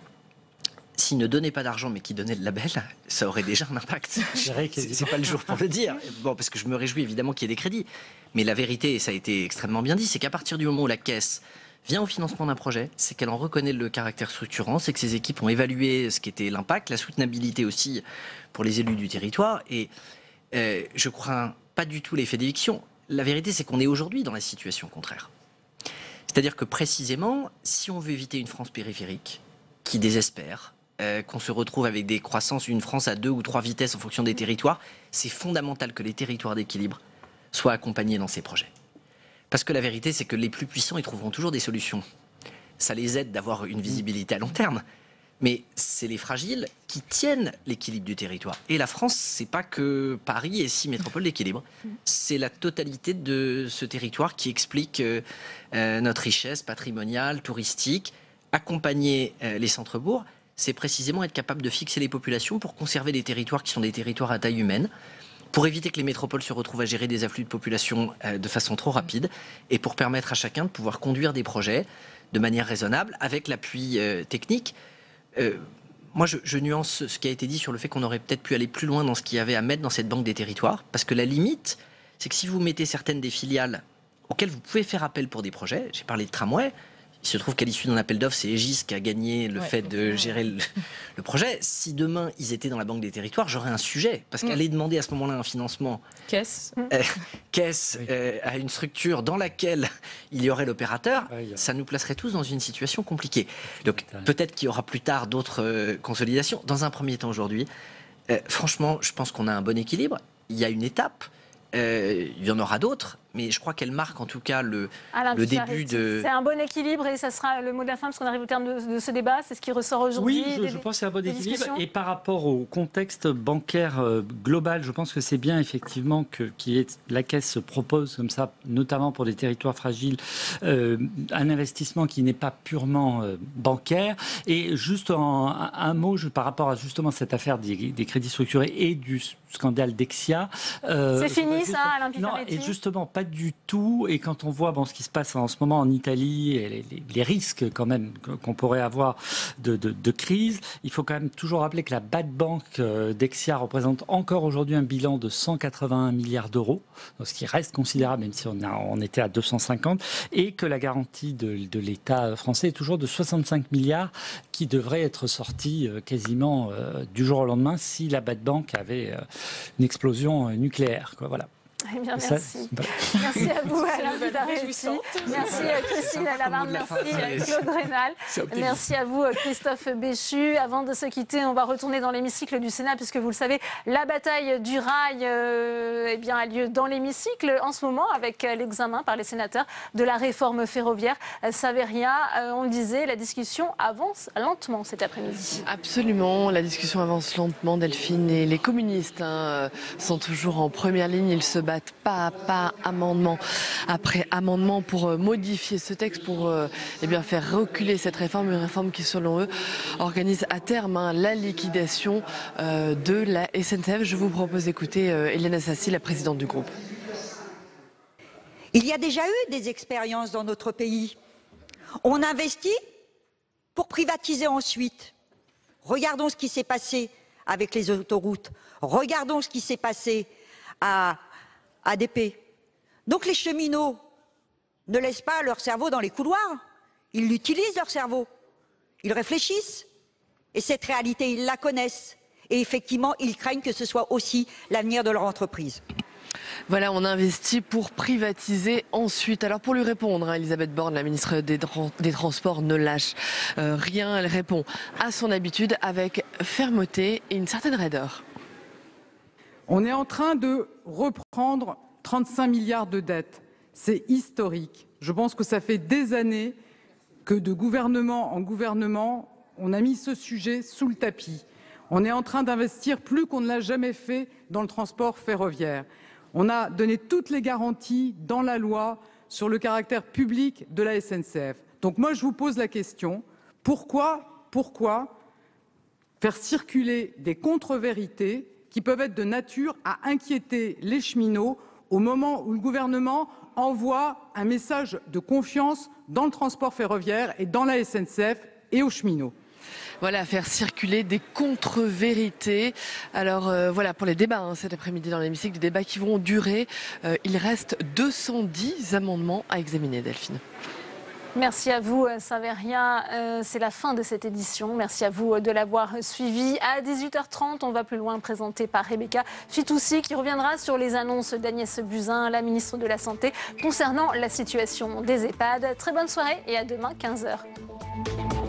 s'ils ne donnaient pas d'argent mais qu'ils donnaient le label, ça aurait déjà un impact. C'est pas le jour pour le dire. Bon, parce que je me réjouis évidemment qu'il y ait des crédits. Mais la vérité, et ça a été extrêmement bien dit, c'est qu'à partir du moment où la Caisse vient au financement d'un projet, c'est qu'elle en reconnaît le caractère structurant, c'est que ses équipes ont évalué ce qu'était l'impact, la soutenabilité aussi pour les élus du territoire. Et je ne crois pas du tout l'effet d'éviction. La vérité, c'est qu'on est aujourd'hui dans la situation contraire. C'est-à-dire que précisément, si on veut éviter une France périphérique qui désespère, qu'on se retrouve avec des croissances, une France à 2 ou 3 vitesses en fonction des territoires, c'est fondamental que les territoires d'équilibre soient accompagnés dans ces projets. Parce que la vérité, c'est que les plus puissants, ils trouveront toujours des solutions. Ça les aide d'avoir une visibilité à long terme. Mais c'est les fragiles qui tiennent l'équilibre du territoire. Et la France, c'est pas que Paris et 6 métropoles d'équilibre. C'est la totalité de ce territoire qui explique notre richesse patrimoniale, touristique. Accompagner les centres-bourgs, c'est précisément être capable de fixer les populations pour conserver des territoires qui sont des territoires à taille humaine, pour éviter que les métropoles se retrouvent à gérer des afflux de population de façon trop rapide, et pour permettre à chacun de pouvoir conduire des projets de manière raisonnable, avec l'appui technique. Moi, je nuance ce qui a été dit sur le fait qu'on aurait peut-être pu aller plus loin dans ce qu'il y avait à mettre dans cette banque des territoires, parce que la limite, c'est que si vous mettez certaines des filiales auxquelles vous pouvez faire appel pour des projets, j'ai parlé de tramway, il se trouve qu'à l'issue d'un appel d'offres, c'est Aegis qui a gagné le fait de gérer le projet. Si demain, ils étaient dans la Banque des Territoires, j'aurais un sujet. Parce qu'aller demander à ce moment-là un financement à une structure dans laquelle il y aurait l'opérateur, ça nous placerait tous dans une situation compliquée. Donc peut-être qu'il y aura plus tard d'autres consolidations. Dans un premier temps aujourd'hui, franchement, je pense qu'on a un bon équilibre. Il y a une étape. Il y en aura d'autres, mais je crois qu'elle marque en tout cas le début de... C'est un bon équilibre et ça sera le mot de la fin parce qu'on arrive au terme de ce débat. C'est ce qui ressort aujourd'hui. Oui, je pense que c'est un bon équilibre. Et par rapport au contexte bancaire global, je pense que c'est bien effectivement que la Caisse se propose comme ça, notamment pour des territoires fragiles, un investissement qui n'est pas purement bancaire. Et juste un mot par rapport à justement cette affaire des crédits structurés et du scandale Dexia. C'est fini ça, Alain Pifaretti ? Et justement, pas du tout. Et quand on voit ce qui se passe en ce moment en Italie et les risques quand même qu'on pourrait avoir de crise, il faut quand même toujours rappeler que la bad bank Dexia représente encore aujourd'hui un bilan de 181 milliards d'euros, ce qui reste considérable même si on était à 250, et que la garantie de l'État français est toujours de 65 milliards qui devrait être sortie quasiment du jour au lendemain si la bad bank avait une explosion nucléaire. Voilà. Eh bien, merci. Merci à vous, Alain Pifaretti. Merci Christine Lavarde, merci Claude Rénal. Merci à vous, Christophe Béchu. Avant de se quitter, on va retourner dans l'hémicycle du Sénat, puisque vous le savez, la bataille du rail a lieu dans l'hémicycle en ce moment, avec l'examen par les sénateurs de la réforme ferroviaire. Saveria, on le disait, la discussion avance lentement cet après-midi. Absolument, la discussion avance lentement, Delphine. Et les communistes sont toujours en première ligne. Ils se battent pas à pas, amendement après amendement, pour modifier ce texte, pour faire reculer cette réforme, une réforme qui, selon eux, organise à terme la liquidation de la SNCF. Je vous propose d'écouter Hélène Assassi, la présidente du groupe. Il y a déjà eu des expériences dans notre pays. On investit pour privatiser ensuite. Regardons ce qui s'est passé avec les autoroutes. Regardons ce qui s'est passé à ADP. Donc les cheminots ne laissent pas leur cerveau dans les couloirs, ils utilisent leur cerveau, ils réfléchissent, et cette réalité, ils la connaissent. Et effectivement, ils craignent que ce soit aussi l'avenir de leur entreprise. Voilà, on investit pour privatiser ensuite. Alors pour lui répondre, Elisabeth Borne, la ministre des Transports, ne lâche rien. Elle répond à son habitude avec fermeté et une certaine raideur. On est en train de reprendre 35 milliards de dettes. c'est historique. Je pense que ça fait des années que de gouvernement en gouvernement, on a mis ce sujet sous le tapis. On est en train d'investir plus qu'on ne l'a jamais fait dans le transport ferroviaire. On a donné toutes les garanties dans la loi sur le caractère public de la SNCF. Donc moi, je vous pose la question, pourquoi faire circuler des contre-vérités qui peuvent être de nature à inquiéter les cheminots au moment où le gouvernement envoie un message de confiance dans le transport ferroviaire et dans la SNCF et aux cheminots? Voilà, faire circuler des contre-vérités. Alors voilà, pour les débats cet après-midi dans l'hémicycle, des débats qui vont durer. Il reste 210 amendements à examiner, Delphine. Merci à vous, Saveria. C'est la fin de cette édition. Merci à vous de l'avoir suivi. À 18h30, on va plus loin, présenté par Rebecca Fitoussi, qui reviendra sur les annonces d'Agnès Buzyn, la ministre de la Santé, concernant la situation des EHPAD. Très bonne soirée et à demain, 15h.